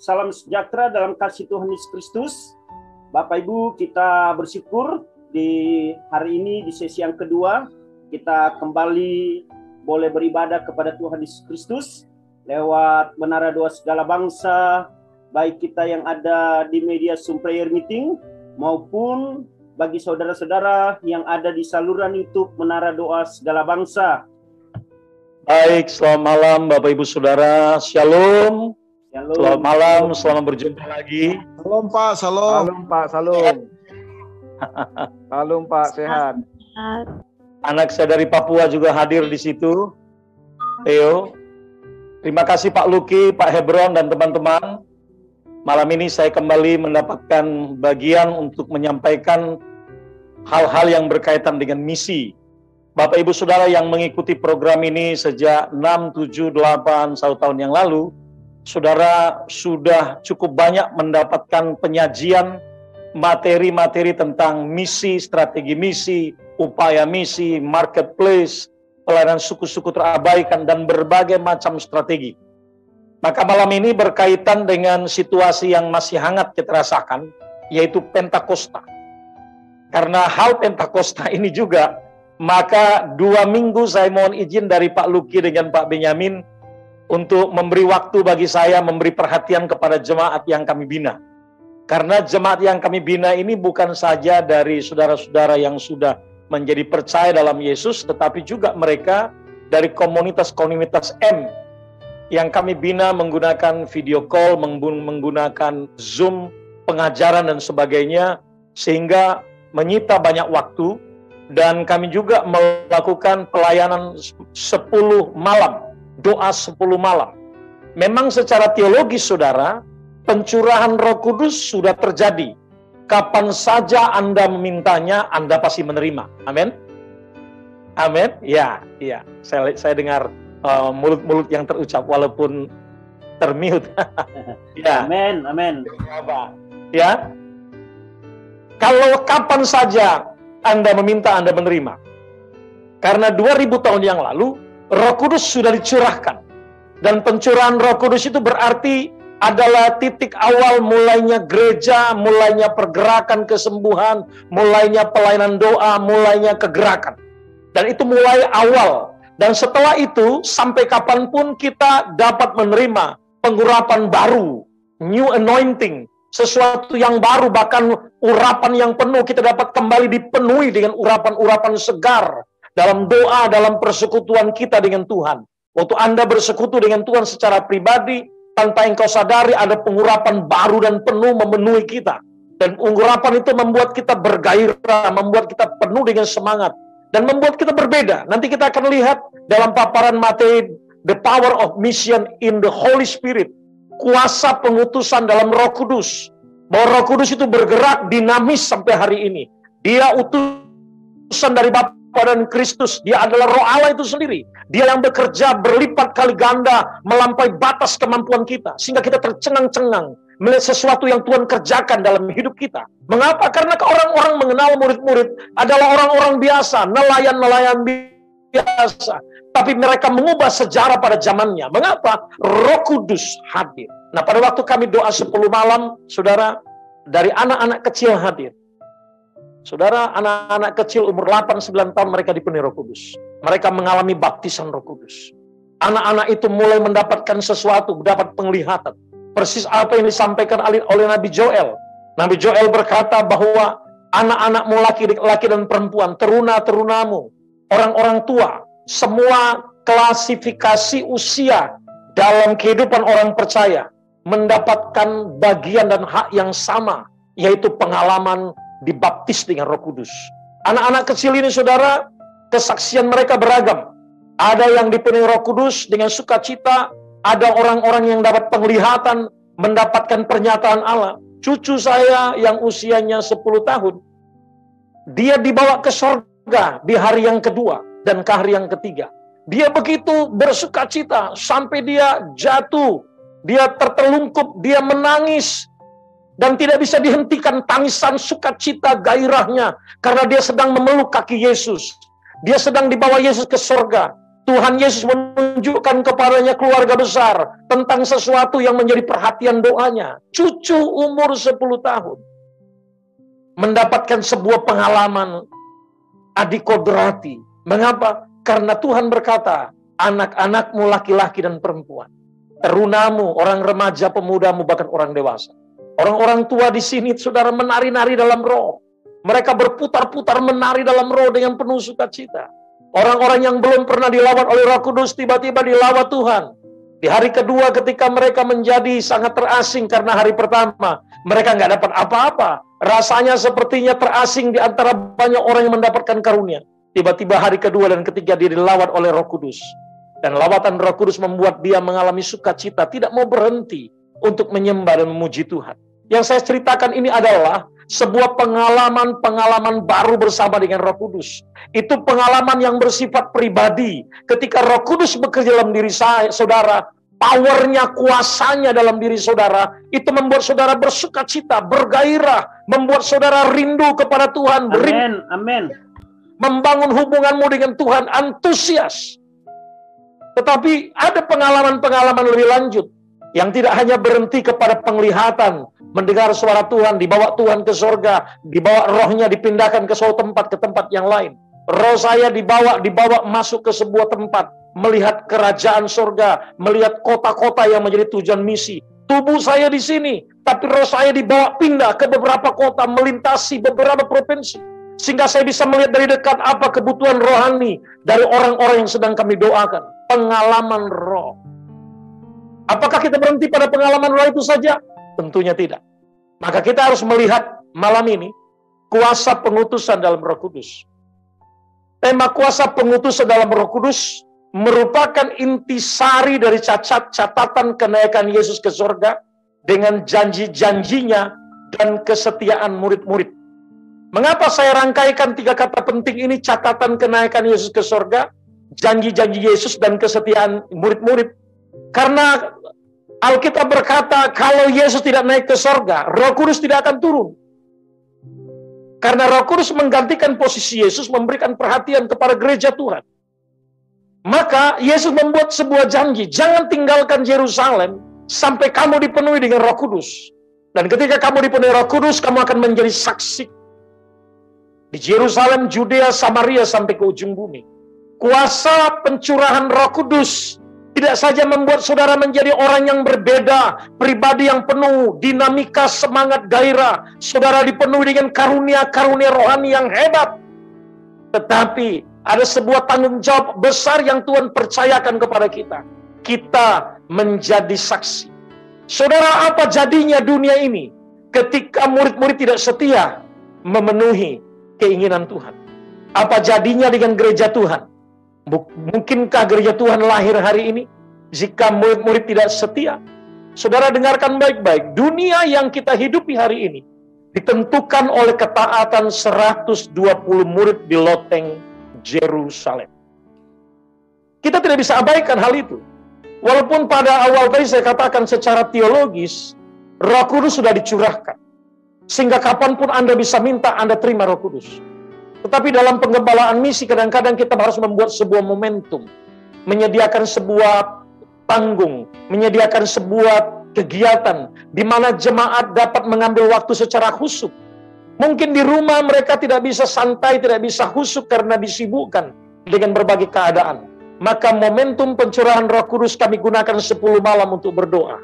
salam sejahtera dalam kasih Tuhan Yesus Kristus. Bapak Ibu, kita bersyukur di hari ini di sesi yang kedua kita kembali boleh beribadah kepada Tuhan Yesus Kristus lewat Menara Doa Segala Bangsa, baik kita yang ada di media Zoom Prayer Meeting maupun bagi saudara-saudara yang ada di saluran YouTube Menara Doa Segala Bangsa. Baik, selamat malam Bapak Ibu Saudara, Shalom. Shalom. Selamat malam, selamat berjumpa lagi. Salam Pak, salam. Salam Pak, salam. Salam Pak, sehat. Anak saya dari Papua juga hadir di situ. Theo. Terima kasih Pak Luki, Pak Hebron dan teman-teman. Malam ini saya kembali mendapatkan bagian untuk menyampaikan hal-hal yang berkaitan dengan misi. Bapak Ibu Saudara yang mengikuti program ini sejak 6, 7, 8 tahun yang lalu, Saudara sudah cukup banyak mendapatkan penyajian materi-materi tentang misi, strategi misi, upaya misi, marketplace, pelayanan suku-suku terabaikan, dan berbagai macam strategi. Maka malam ini berkaitan dengan situasi yang masih hangat kita rasakan, yaitu Pentakosta. Karena hal Pentakosta ini juga, maka 2 minggu saya mohon izin dari Pak Luki dengan Pak Benyamin untuk memberi waktu bagi saya memberi perhatian kepada jemaat yang kami bina. Karena jemaat yang kami bina ini bukan saja dari saudara-saudara yang sudah menjadi percaya dalam Yesus, tetapi juga mereka dari komunitas-komunitas M yang kami bina menggunakan video call, menggunakan Zoom, pengajaran dan sebagainya, sehingga menyita banyak waktu. Dan kami juga melakukan pelayanan 10 malam, doa 10 malam. Memang secara teologis saudara, pencurahan Roh Kudus sudah terjadi. Kapan saja Anda memintanya, Anda pasti menerima. Amin. Amin. Ya. Saya dengar mulut-mulut yang terucap walaupun termute. Ya. Amin. Ya. Kalau kapan saja Anda meminta, Anda menerima. Karena 2000 tahun yang lalu, Roh Kudus sudah dicurahkan. Dan pencurahan Roh Kudus itu berarti adalah titik awal mulainya gereja, mulainya pergerakan kesembuhan, mulainya pelayanan doa, mulainya kegerakan. Dan itu mulai awal. Dan setelah itu, sampai kapanpun kita dapat menerima pengurapan baru, new anointing, sesuatu yang baru, bahkan urapan yang penuh, kita dapat kembali dipenuhi dengan urapan-urapan segar dalam doa, dalam persekutuan kita dengan Tuhan. Waktu Anda bersekutu dengan Tuhan secara pribadi, tanpa engkau sadari ada pengurapan baru dan penuh memenuhi kita. Dan pengurapan itu membuat kita bergairah, membuat kita penuh dengan semangat, dan membuat kita berbeda. Nanti kita akan lihat dalam paparan materi, the power of mission in the Holy Spirit. Kuasa pengutusan dalam Roh Kudus. Bahwa Roh Kudus itu bergerak dinamis sampai hari ini. Dia utusan dari Bapa dan Kristus. Dia adalah Roh Allah itu sendiri. Dia yang bekerja berlipat kali ganda melampaui batas kemampuan kita. Sehingga kita tercengang-cengang melihat sesuatu yang Tuhan kerjakan dalam hidup kita. Mengapa? Karena orang-orang mengenal murid-murid adalah orang-orang biasa, nelayan-nelayan biasa. Tapi mereka mengubah sejarah pada zamannya. Mengapa? Roh Kudus hadir. Nah, pada waktu kami doa 10 malam, saudara, dari anak-anak kecil hadir. Saudara, anak-anak kecil umur 8-9 tahun mereka dipenuhi Roh Kudus. Mereka mengalami baptisan Roh Kudus. Anak-anak itu mulai mendapatkan sesuatu, mendapat penglihatan. Persis apa yang disampaikan oleh Nabi Joel. Nabi Joel berkata bahwa anak-anakmu laki-laki dan perempuan, teruna-terunamu, orang-orang tua, semua klasifikasi usia dalam kehidupan orang percaya mendapatkan bagian dan hak yang sama, yaitu pengalaman dibaptis dengan Roh Kudus. Anak-anak kecil ini saudara, kesaksian mereka beragam. Ada yang dipenuhi Roh Kudus dengan sukacita, ada orang-orang yang dapat penglihatan, mendapatkan pernyataan Allah. Cucu saya yang usianya 10 tahun, dia dibawa ke surga di hari yang kedua dan ke hari yang ketiga. Dia begitu bersukacita sampai dia jatuh, dia tertelungkup, dia menangis, dan tidak bisa dihentikan tangisan sukacita gairahnya karena dia sedang memeluk kaki Yesus. Dia sedang dibawa Yesus ke surga. Tuhan Yesus menunjukkan kepadanya keluarga besar tentang sesuatu yang menjadi perhatian doanya. Cucu umur 10 tahun mendapatkan sebuah pengalaman adikodrati. Mengapa? Karena Tuhan berkata, anak-anakmu laki-laki dan perempuan, terunamu, orang remaja, pemudamu, bahkan orang dewasa. Orang-orang tua di sini, saudara, menari-nari dalam roh. Mereka berputar-putar menari dalam roh dengan penuh sukacita. Orang-orang yang belum pernah dilawat oleh Roh Kudus tiba-tiba dilawat Tuhan. Di hari kedua ketika mereka menjadi sangat terasing karena hari pertama mereka nggak dapat apa-apa. Rasanya sepertinya terasing di antara banyak orang yang mendapatkan karunia. Tiba-tiba hari kedua dan ketiga dia dilawat oleh Roh Kudus. Dan lawatan Roh Kudus membuat dia mengalami sukacita, tidak mau berhenti untuk menyembah dan memuji Tuhan. Yang saya ceritakan ini adalah sebuah pengalaman baru bersama dengan Roh Kudus. Itu pengalaman yang bersifat pribadi. Ketika Roh Kudus bekerja dalam diri saudara, powernya, kuasanya dalam diri saudara, itu membuat saudara bersukacita, bergairah, membuat saudara rindu kepada Tuhan. Amin, amin. Membangun hubunganmu dengan Tuhan, antusias. Tetapi ada pengalaman-pengalaman lebih lanjut, yang tidak hanya berhenti kepada penglihatan, mendengar suara Tuhan, dibawa Tuhan ke surga, dibawa rohnya dipindahkan ke suatu tempat, ke tempat yang lain. Roh saya dibawa masuk ke sebuah tempat, melihat kerajaan surga, melihat kota-kota yang menjadi tujuan misi. Tubuh saya di sini, tapi roh saya dibawa pindah ke beberapa kota, melintasi beberapa provinsi. Sehingga saya bisa melihat dari dekat apa kebutuhan rohani dari orang-orang yang sedang kami doakan. Pengalaman roh. Apakah kita berhenti pada pengalaman roh itu saja? Tentunya tidak. Maka kita harus melihat malam ini kuasa pengutusan dalam Roh Kudus. Tema kuasa pengutusan dalam Roh Kudus merupakan intisari dari catatan kenaikan Yesus ke surga dengan janji-janjinya dan kesetiaan murid-murid. Mengapa saya rangkaikan 3 kata penting ini, catatan kenaikan Yesus ke surga, janji-janji Yesus dan kesetiaan murid-murid? Karena Alkitab berkata, kalau Yesus tidak naik ke surga, Roh Kudus tidak akan turun. Karena Roh Kudus menggantikan posisi Yesus, memberikan perhatian kepada gereja Tuhan. Maka Yesus membuat sebuah janji, jangan tinggalkan Yerusalem sampai kamu dipenuhi dengan Roh Kudus. Dan ketika kamu dipenuhi Roh Kudus, kamu akan menjadi saksi di Yerusalem, Judea, Samaria, sampai ke ujung bumi. Kuasa pencurahan Roh Kudus tidak saja membuat saudara menjadi orang yang berbeda, pribadi yang penuh dinamika, semangat, gairah. Saudara dipenuhi dengan karunia-karunia rohani yang hebat. Tetapi ada sebuah tanggung jawab besar yang Tuhan percayakan kepada kita. Kita menjadi saksi. Saudara, apa jadinya dunia ini ketika murid-murid tidak setia memenuhi keinginan Tuhan? Apa jadinya dengan gereja Tuhan? Mungkinkah gereja Tuhan lahir hari ini jika murid-murid tidak setia? Saudara dengarkan baik-baik. Dunia yang kita hidupi hari ini ditentukan oleh ketaatan 120 murid di loteng Yerusalem. Kita tidak bisa abaikan hal itu. Walaupun pada awal tadi saya katakan secara teologis, Roh Kudus sudah dicurahkan. Sehingga kapanpun Anda bisa minta, Anda terima Roh Kudus. Tetapi dalam penggembalaan misi kadang-kadang kita harus membuat sebuah momentum, menyediakan sebuah panggung, menyediakan sebuah kegiatan di mana jemaat dapat mengambil waktu secara khusyuk. Mungkin di rumah mereka tidak bisa santai, tidak bisa khusyuk karena disibukkan dengan berbagai keadaan. Maka momentum pencurahan Roh Kudus kami gunakan 10 malam untuk berdoa.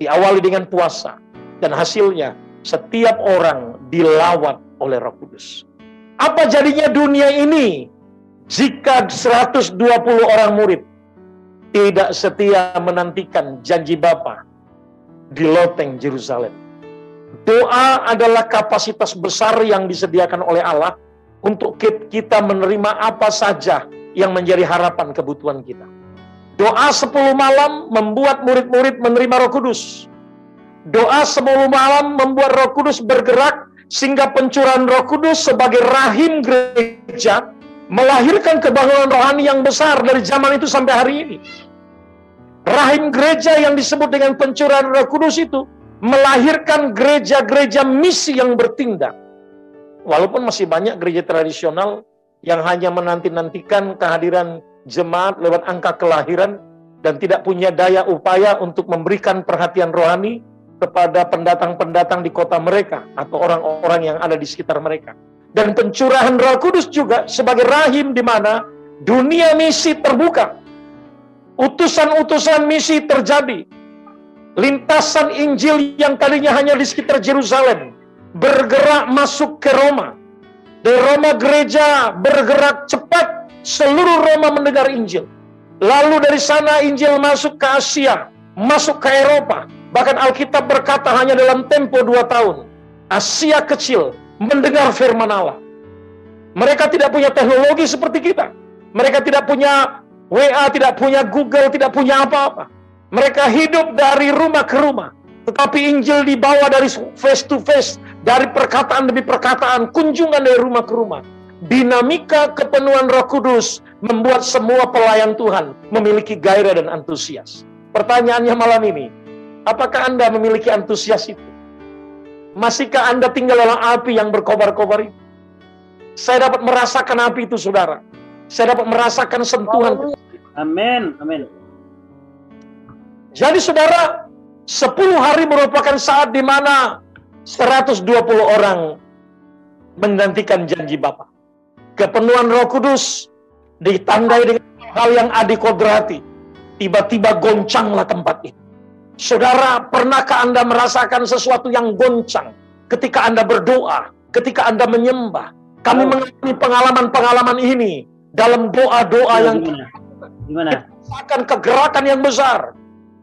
Diawali dengan puasa, dan hasilnya setiap orang dilawat oleh Roh Kudus. Apa jadinya dunia ini jika 120 orang murid tidak setia menantikan janji Bapa di loteng Yerusalem? Doa adalah kapasitas besar yang disediakan oleh Allah untuk kita menerima apa saja yang menjadi harapan kebutuhan kita. Doa 10 malam membuat murid-murid menerima Roh Kudus. Doa 10 malam membuat Roh Kudus bergerak sehingga pencurahan Roh Kudus sebagai rahim gereja melahirkan kebangunan rohani yang besar dari zaman itu sampai hari ini. Rahim gereja yang disebut dengan pencurahan Roh Kudus itu melahirkan gereja-gereja misi yang bertindak. Walaupun masih banyak gereja tradisional yang hanya menanti-nantikan kehadiran jemaat lewat angka kelahiran dan tidak punya daya upaya untuk memberikan perhatian rohani kepada pendatang-pendatang di kota mereka atau orang-orang yang ada di sekitar mereka. Dan pencurahan Roh Kudus juga sebagai rahim di mana dunia misi terbuka. Utusan-utusan misi terjadi. Lintasan Injil yang tadinya hanya di sekitar Yerusalem bergerak masuk ke Roma. Di Roma gereja bergerak cepat, seluruh Roma mendengar Injil. Lalu dari sana Injil masuk ke Asia, masuk ke Eropa. Bahkan Alkitab berkata hanya dalam tempo 2 tahun, Asia kecil mendengar firman Allah. Mereka tidak punya teknologi seperti kita. Mereka tidak punya WA, tidak punya Google, tidak punya apa-apa. Mereka hidup dari rumah ke rumah. Tetapi Injil dibawa dari face to face, dari perkataan demi perkataan, kunjungan dari rumah ke rumah. Dinamika kepenuhan Roh Kudus membuat semua pelayan Tuhan memiliki gairah dan antusias. Pertanyaannya malam ini, apakah Anda memiliki antusias itu? Masihkah Anda tinggal dalam api yang berkobar-kobar itu? Saya dapat merasakan api itu, saudara. Saya dapat merasakan sentuhan. Amin, amin. Jadi saudara, 10 hari merupakan saat di mana 120 orang menantikan janji Bapa. Kepenuhan Roh Kudus ditandai dengan hal yang adikodrati. Tiba-tiba goncanglah tempat itu. Saudara, pernahkah Anda merasakan sesuatu yang goncang ketika Anda berdoa, ketika Anda menyembah? Kami mengalami pengalaman-pengalaman ini dalam doa-doa yang gimana? Akan kegerakan yang besar,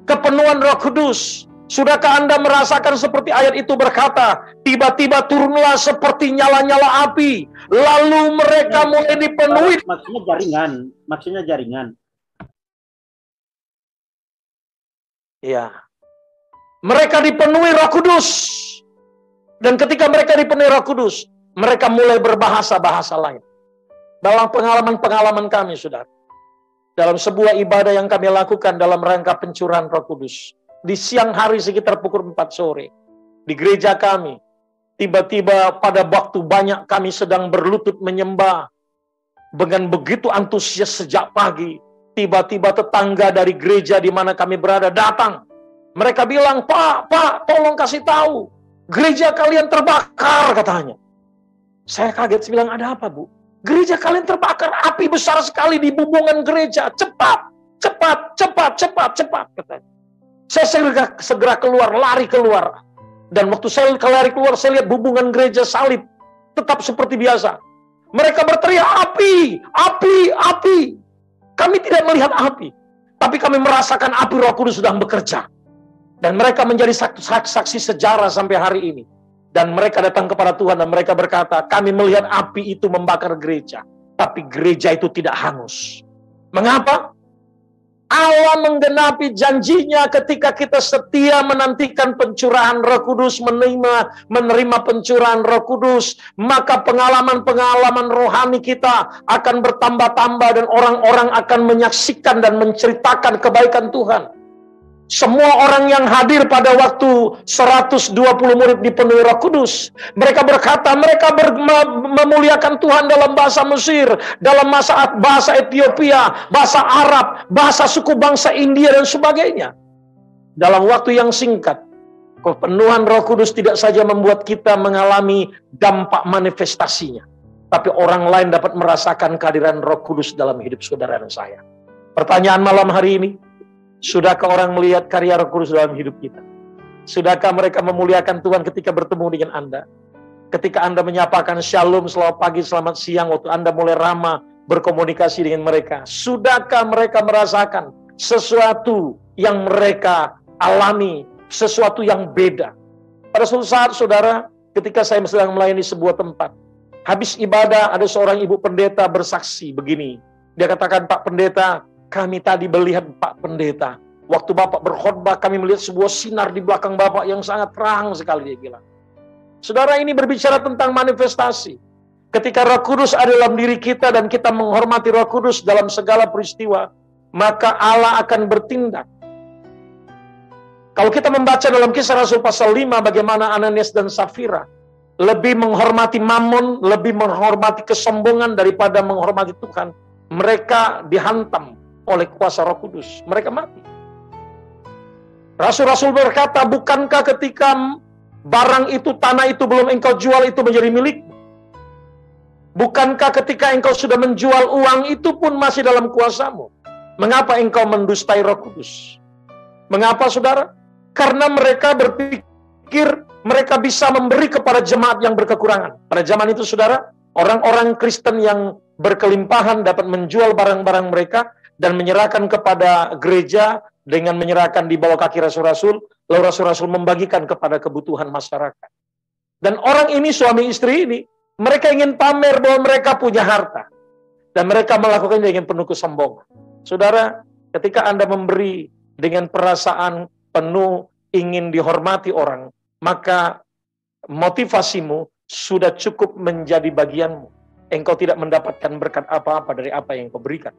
kepenuhan Roh Kudus. Sudahkah Anda merasakan seperti ayat itu berkata, tiba-tiba turunlah seperti nyala-nyala api, lalu mereka mulai dipenuhi. Maksudnya jaringan. Ya, mereka dipenuhi Roh Kudus, dan ketika mereka dipenuhi Roh Kudus, mereka mulai berbahasa-bahasa lain. Dalam pengalaman-pengalaman kami, saudara, dalam sebuah ibadah yang kami lakukan dalam rangka pencurahan Roh Kudus, di siang hari sekitar pukul 4 sore, di gereja kami, tiba-tiba pada waktu banyak kami sedang berlutut menyembah, dengan begitu antusias sejak pagi, tiba-tiba tetangga dari gereja di mana kami berada datang. Mereka bilang, Pak, tolong kasih tahu, gereja kalian terbakar, katanya. Saya kaget, saya bilang, ada apa, Bu? Gereja kalian terbakar, api besar sekali di bumbungan gereja, cepat, katanya. Saya segera keluar, lari keluar. Dan waktu saya lari keluar, saya lihat bumbungan gereja salib tetap seperti biasa. Mereka berteriak, api. Kami tidak melihat api, tapi kami merasakan api Roh Kudus sedang bekerja. Dan mereka menjadi saksi sejarah sampai hari ini. Dan mereka datang kepada Tuhan dan mereka berkata, kami melihat api itu membakar gereja, tapi gereja itu tidak hangus. Mengapa? Allah menggenapi janjinya ketika kita setia menantikan pencurahan Roh Kudus, menerima pencurahan Roh Kudus, maka pengalaman-pengalaman rohani kita akan bertambah-tambah dan orang-orang akan menyaksikan dan menceritakan kebaikan Tuhan. Semua orang yang hadir pada waktu 120 murid dipenuhi Roh Kudus, mereka berkata, mereka memuliakan Tuhan dalam bahasa Mesir, dalam bahasa Ethiopia, bahasa Arab, bahasa suku bangsa India dan sebagainya. Dalam waktu yang singkat, kepenuhan Roh Kudus tidak saja membuat kita mengalami dampak manifestasinya, tapi orang lain dapat merasakan kehadiran Roh Kudus dalam hidup saudara dan saya. Pertanyaan malam hari ini, sudahkah orang melihat karya Roh Kudus dalam hidup kita? Sudahkah mereka memuliakan Tuhan ketika bertemu dengan Anda? Ketika Anda menyapakan shalom, selamat pagi, selamat siang, waktu Anda mulai ramah berkomunikasi dengan mereka. Sudahkah mereka merasakan sesuatu yang mereka alami, sesuatu yang beda? Pada suatu saat, saudara, ketika saya sedang melayani sebuah tempat, habis ibadah, ada seorang ibu pendeta bersaksi begini. Dia katakan, Pak Pendeta, kami tadi melihat Pak Pendeta, waktu Bapak berkhotbah, kami melihat sebuah sinar di belakang Bapak yang sangat terang sekali, dia bilang. Saudara, ini berbicara tentang manifestasi. Ketika Roh Kudus ada dalam diri kita dan kita menghormati Roh Kudus dalam segala peristiwa, maka Allah akan bertindak. Kalau kita membaca dalam Kisah Rasul pasal 5, bagaimana Ananias dan Safira lebih menghormati Mammon, lebih menghormati kesombongan daripada menghormati Tuhan. mereka dihantam oleh kuasa Roh Kudus. Mereka mati. Rasul-rasul berkata, bukankah ketika barang itu, tanah itu belum engkau jual, itu menjadi milikmu? Bukankah ketika engkau sudah menjual, uang itu pun masih dalam kuasamu? Mengapa engkau mendustai Roh Kudus? Mengapa, saudara? Karena mereka berpikir mereka bisa memberi kepada jemaat yang berkekurangan. Pada zaman itu, saudara, orang-orang Kristen yang berkelimpahan dapat menjual barang-barang mereka dan menyerahkan kepada gereja dengan menyerahkan di bawah kaki rasul-rasul, lalu rasul-rasul membagikan kepada kebutuhan masyarakat. Dan orang ini, suami istri ini, mereka ingin pamer bahwa mereka punya harta. Dan mereka melakukannya dengan penuh kesombongan. Saudara, ketika Anda memberi dengan perasaan penuh ingin dihormati orang, maka motivasimu sudah cukup menjadi bagianmu. Engkau tidak mendapatkan berkat apa-apa dari apa yang kau berikan.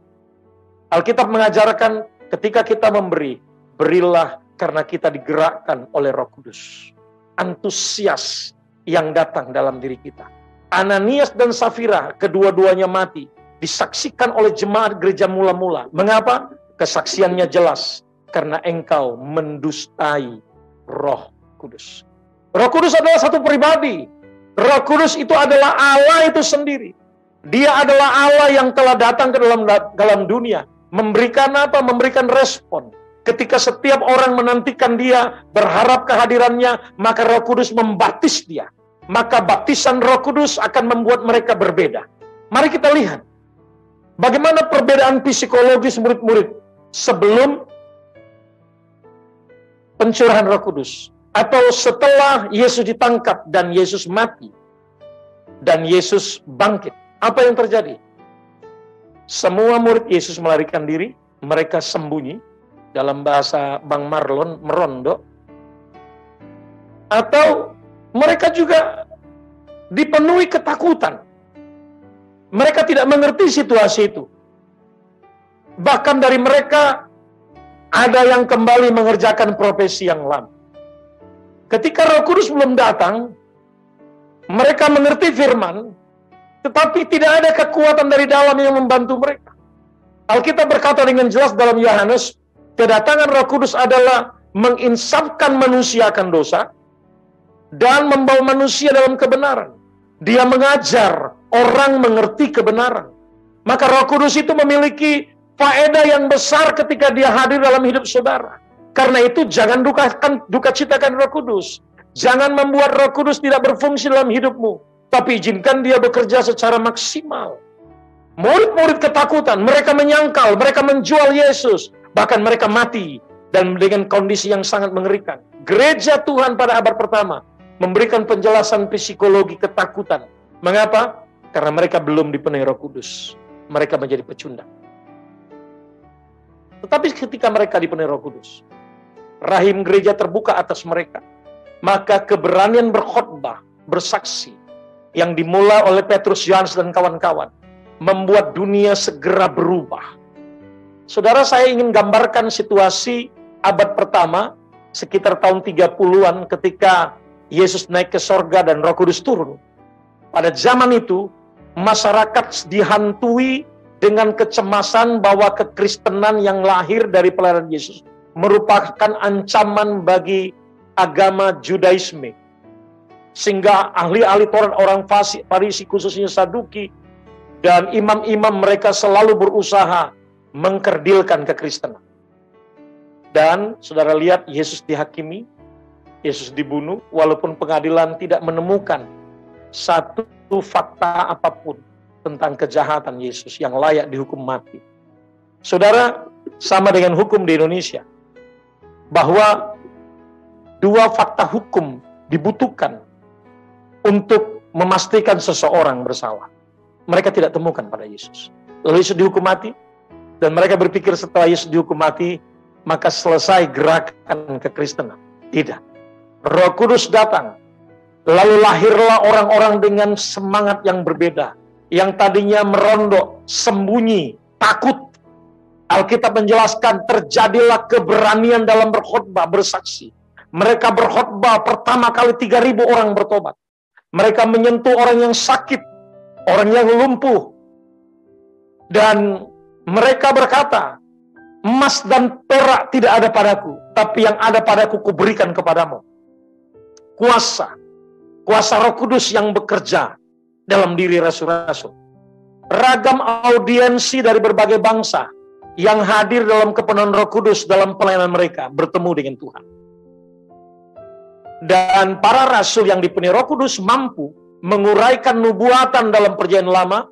Alkitab mengajarkan ketika kita memberi, berilah karena kita digerakkan oleh Roh Kudus. Antusias yang datang dalam diri kita. Ananias dan Safira, kedua-duanya mati, disaksikan oleh jemaat gereja mula-mula. Mengapa? Kesaksiannya jelas, karena engkau mendustai Roh Kudus. Roh Kudus adalah satu pribadi. Roh Kudus itu adalah Allah itu sendiri. Dia adalah Allah yang telah datang ke dalam dunia. Memberikan apa? Memberikan respon. Ketika setiap orang menantikan dia, berharap kehadirannya, maka Roh Kudus membaptis dia. Maka baptisan Roh Kudus akan membuat mereka berbeda. Mari kita lihat bagaimana perbedaan psikologis murid-murid sebelum pencurahan Roh Kudus atau setelah Yesus ditangkap dan Yesus mati dan Yesus bangkit. Apa yang terjadi? Semua murid Yesus melarikan diri, mereka sembunyi, dalam bahasa Bang Marlon, merondo, atau mereka juga dipenuhi ketakutan. Mereka tidak mengerti situasi itu. Bahkan dari mereka ada yang kembali mengerjakan profesi yang lama. Ketika Roh Kudus belum datang, mereka mengerti firman, tetapi tidak ada kekuatan dari dalam yang membantu mereka. Alkitab berkata dengan jelas dalam Yohanes, kedatangan Roh Kudus adalah menginsafkan manusia akan dosa dan membawa manusia dalam kebenaran. Dia mengajar orang mengerti kebenaran. Maka Roh Kudus itu memiliki faedah yang besar ketika dia hadir dalam hidup saudara. Karena itu jangan duka citakan Roh Kudus. Jangan membuat Roh Kudus tidak berfungsi dalam hidupmu. Tapi izinkan dia bekerja secara maksimal. Murid-murid ketakutan, mereka menyangkal, mereka menjual Yesus. Bahkan mereka mati. Dan dengan kondisi yang sangat mengerikan. Gereja Tuhan pada abad pertama memberikan penjelasan psikologi ketakutan. Mengapa? Karena mereka belum dipenuhi Roh Kudus. Mereka menjadi pecundang. Tetapi ketika mereka dipenuhi Roh Kudus, rahim gereja terbuka atas mereka. Maka keberanian berkhotbah, bersaksi, yang dimulai oleh Petrus, Yohanes, dan kawan-kawan, membuat dunia segera berubah. Saudara, saya ingin gambarkan situasi abad pertama, sekitar tahun 30-an, ketika Yesus naik ke sorga dan Roh Kudus turun. Pada zaman itu, masyarakat dihantui dengan kecemasan bahwa kekristenan yang lahir dari pelayanan Yesus merupakan ancaman bagi agama Judaisme. Sehingga ahli-ahli Taurat, orang Farisi, khususnya Saduki, dan imam-imam mereka selalu berusaha mengkerdilkan kekristenan. Dan saudara lihat, Yesus dihakimi, Yesus dibunuh, walaupun pengadilan tidak menemukan satu fakta apapun tentang kejahatan Yesus yang layak dihukum mati. Saudara, sama dengan hukum di Indonesia, bahwa dua fakta hukum dibutuhkan untuk memastikan seseorang bersalah. Mereka tidak temukan pada Yesus. Lalu Yesus dihukum mati, dan mereka berpikir setelah Yesus dihukum mati, maka selesai gerakan kekristenan. Tidak. Roh Kudus datang, lalu lahirlah orang-orang dengan semangat yang berbeda, yang tadinya merondok, sembunyi, takut. Alkitab menjelaskan terjadilah keberanian dalam berkhotbah, bersaksi. Mereka berkhotbah pertama kali 3.000 orang bertobat. Mereka menyentuh orang yang sakit, orang yang lumpuh. Dan mereka berkata, emas dan perak tidak ada padaku, tapi yang ada padaku kuberikan kepadamu. Kuasa Roh Kudus yang bekerja dalam diri rasul-rasul. Ragam audiensi dari berbagai bangsa yang hadir dalam kepenuhan Roh Kudus dalam pelayanan mereka bertemu dengan Tuhan. Dan para rasul yang dipenuhi Roh Kudus mampu menguraikan nubuatan dalam Perjanjian Lama,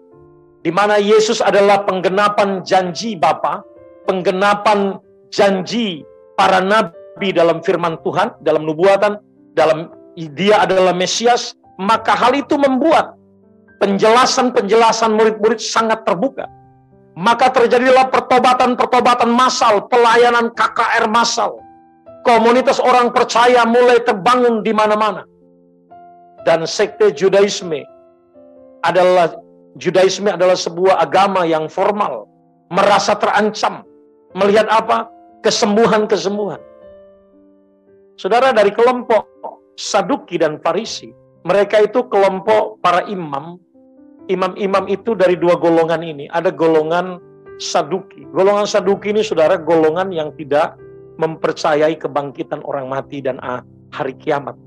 di mana Yesus adalah penggenapan janji Bapa, penggenapan janji para nabi dalam firman Tuhan, dalam nubuatan, dalam Dia adalah Mesias. Maka hal itu membuat penjelasan-penjelasan murid-murid sangat terbuka. Maka terjadilah pertobatan-pertobatan massal, pelayanan KKR massal. Komunitas orang percaya mulai terbangun di mana-mana. Dan sekte Judaisme adalah sebuah agama yang formal, merasa terancam, melihat apa? Kesembuhan-kesembuhan. Saudara, dari kelompok Saduki dan Farisi, mereka itu kelompok para imam. Imam-imam itu dari dua golongan ini. Ada golongan Saduki. Golongan Saduki ini, saudara, golongan yang tidak mempercayai kebangkitan orang mati dan hari kiamat.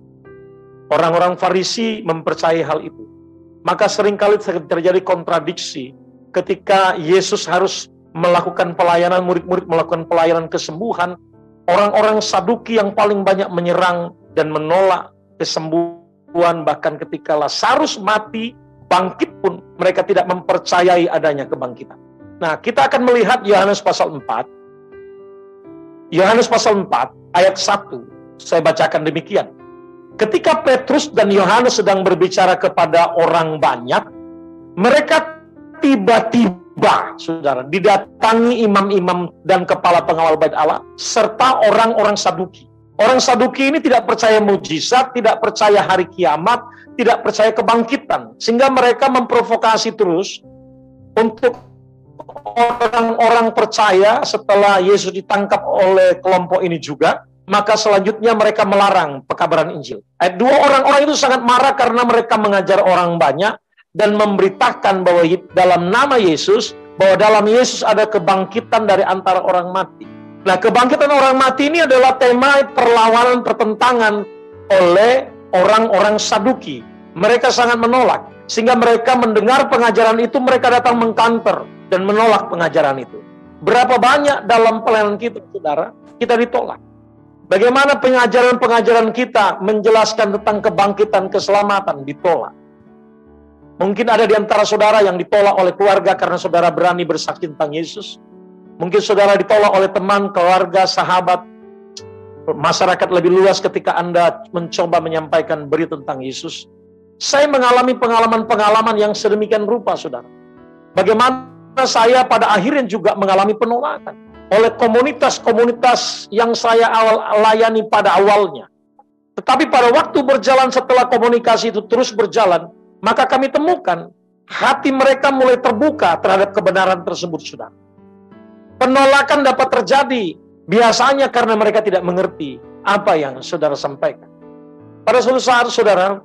Orang-orang Farisi mempercayai hal itu. Maka seringkali terjadi kontradiksi ketika Yesus harus melakukan pelayanan, murid-murid melakukan pelayanan kesembuhan. Orang-orang Saduki yang paling banyak menyerang dan menolak kesembuhan, bahkan ketika Lazarus mati, bangkit pun mereka tidak mempercayai adanya kebangkitan. Nah, kita akan melihat Yohanes pasal 4. Yohanes pasal 4 ayat 1. Saya bacakan demikian. Ketika Petrus dan Yohanes sedang berbicara kepada orang banyak, mereka tiba-tiba, saudara, didatangi imam-imam dan kepala pengawal bait Allah, serta orang-orang Saduki. Orang Saduki ini tidak percaya mujizat, tidak percaya hari kiamat, tidak percaya kebangkitan. Sehingga mereka memprovokasi terus untuk orang-orang percaya setelah Yesus ditangkap oleh kelompok ini juga. Maka selanjutnya mereka melarang pekabaran Injil. Ayat 2, orang-orang itu sangat marah karena mereka mengajar orang banyak dan memberitakan bahwa dalam nama Yesus, bahwa dalam Yesus ada kebangkitan dari antara orang mati. Nah, kebangkitan orang mati ini adalah tema perlawanan, pertentangan oleh orang-orang Saduki. Mereka sangat menolak, sehingga mereka mendengar pengajaran itu, mereka datang mengkanter dan menolak pengajaran itu. Berapa banyak dalam pelayanan kita, saudara, kita ditolak. Bagaimana pengajaran-pengajaran kita menjelaskan tentang kebangkitan, keselamatan, ditolak. Mungkin ada di antara saudara yang ditolak oleh keluarga karena saudara berani bersaksi tentang Yesus. Mungkin saudara ditolak oleh teman, keluarga, sahabat, masyarakat lebih luas ketika Anda mencoba menyampaikan berita tentang Yesus. Saya mengalami pengalaman-pengalaman yang sedemikian rupa, saudara. Bagaimana saya pada akhirnya juga mengalami penolakan oleh komunitas-komunitas yang saya layani pada awalnya. Tetapi pada waktu berjalan setelah komunikasi itu terus berjalan, maka kami temukan hati mereka mulai terbuka terhadap kebenaran tersebut, saudara. Penolakan dapat terjadi biasanya karena mereka tidak mengerti apa yang saudara sampaikan. Pada suatu saat, saudara,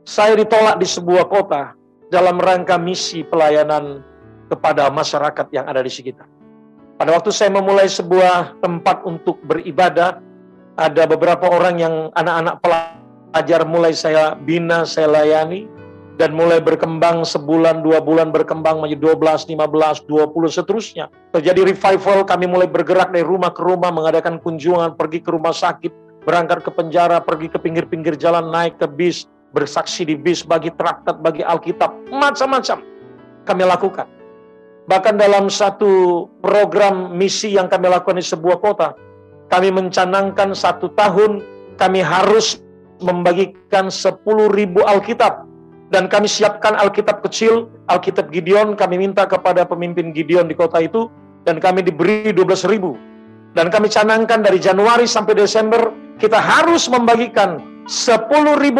saya ditolak di sebuah kota dalam rangka misi pelayanan kepada masyarakat yang ada di sekitar. Pada waktu saya memulai sebuah tempat untuk beribadah, ada beberapa orang yang anak-anak pelajar mulai saya bina, saya layani, dan mulai berkembang sebulan, 2 bulan berkembang menjadi 12, 15, 20, seterusnya. Terjadi revival, kami mulai bergerak dari rumah ke rumah, mengadakan kunjungan, pergi ke rumah sakit, berangkat ke penjara, pergi ke pinggir-pinggir jalan, naik ke bis, bersaksi di bis, bagi traktat, bagi Alkitab, macam-macam kami lakukan. Bahkan dalam satu program misi yang kami lakukan di sebuah kota, kami mencanangkan 1 tahun, kami harus membagikan 10.000 Alkitab. Dan kami siapkan Alkitab kecil, Alkitab Gideon, kami minta kepada pemimpin Gideon di kota itu, dan kami diberi 12.000. Dan kami canangkan dari Januari sampai Desember, kita harus membagikan 10.000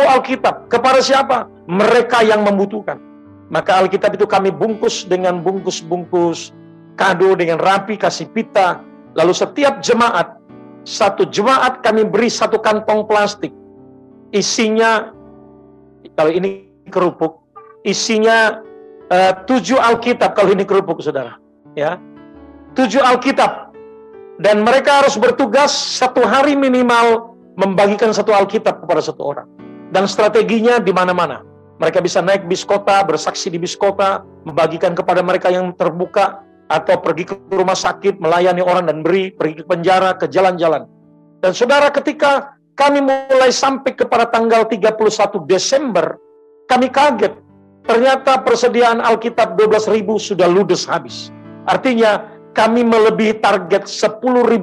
Alkitab. Kepada siapa? Mereka yang membutuhkan. Maka Alkitab itu kami bungkus dengan bungkus-bungkus kado dengan rapi, kasih pita. Lalu setiap jemaat, satu jemaat kami beri 1 kantong plastik. Isinya, kalau ini kerupuk, isinya 7 Alkitab, kalau ini kerupuk saudara. Ya, 7 Alkitab. Dan mereka harus bertugas 1 hari minimal membagikan 1 Alkitab kepada 1 orang. Dan strateginya di mana-mana. Mereka bisa naik bis kota, bersaksi di bis kota, membagikan kepada mereka yang terbuka, atau pergi ke rumah sakit, melayani orang dan pergi ke penjara, ke jalan-jalan. Dan saudara, ketika kami mulai sampai kepada tanggal 31 Desember, kami kaget. Ternyata persediaan Alkitab 12.000 sudah ludes habis. Artinya, kami melebihi target 10.000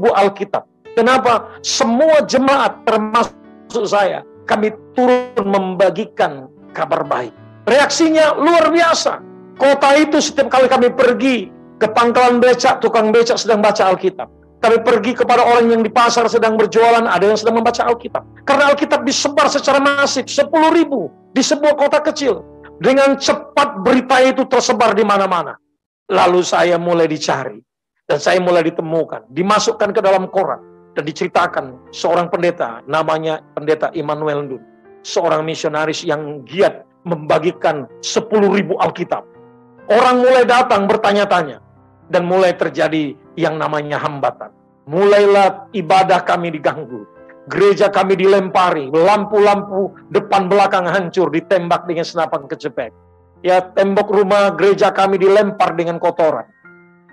Alkitab. Kenapa? Semua jemaat, termasuk saya, kami turun membagikan kabar baik. Reaksinya luar biasa. Kota itu setiap kali kami pergi ke pangkalan becak, tukang becak sedang baca Alkitab. Kami pergi kepada orang yang di pasar sedang berjualan, ada yang sedang membaca Alkitab. Karena Alkitab disebar secara masif, 10.000 di sebuah kota kecil. Dengan cepat berita itu tersebar di mana-mana. Lalu saya mulai dicari. Dan saya mulai ditemukan, dimasukkan ke dalam koran, dan diceritakan seorang pendeta, namanya Pendeta Immanuel Ndun. Seorang misionaris yang giat membagikan 10.000 Alkitab. Orang mulai datang bertanya-tanya, dan mulai terjadi yang namanya hambatan. Mulailah ibadah kami diganggu. Gereja kami dilempari, lampu-lampu depan belakang hancur, ditembak dengan senapan kecepek. Ya, tembok rumah gereja kami dilempar dengan kotoran.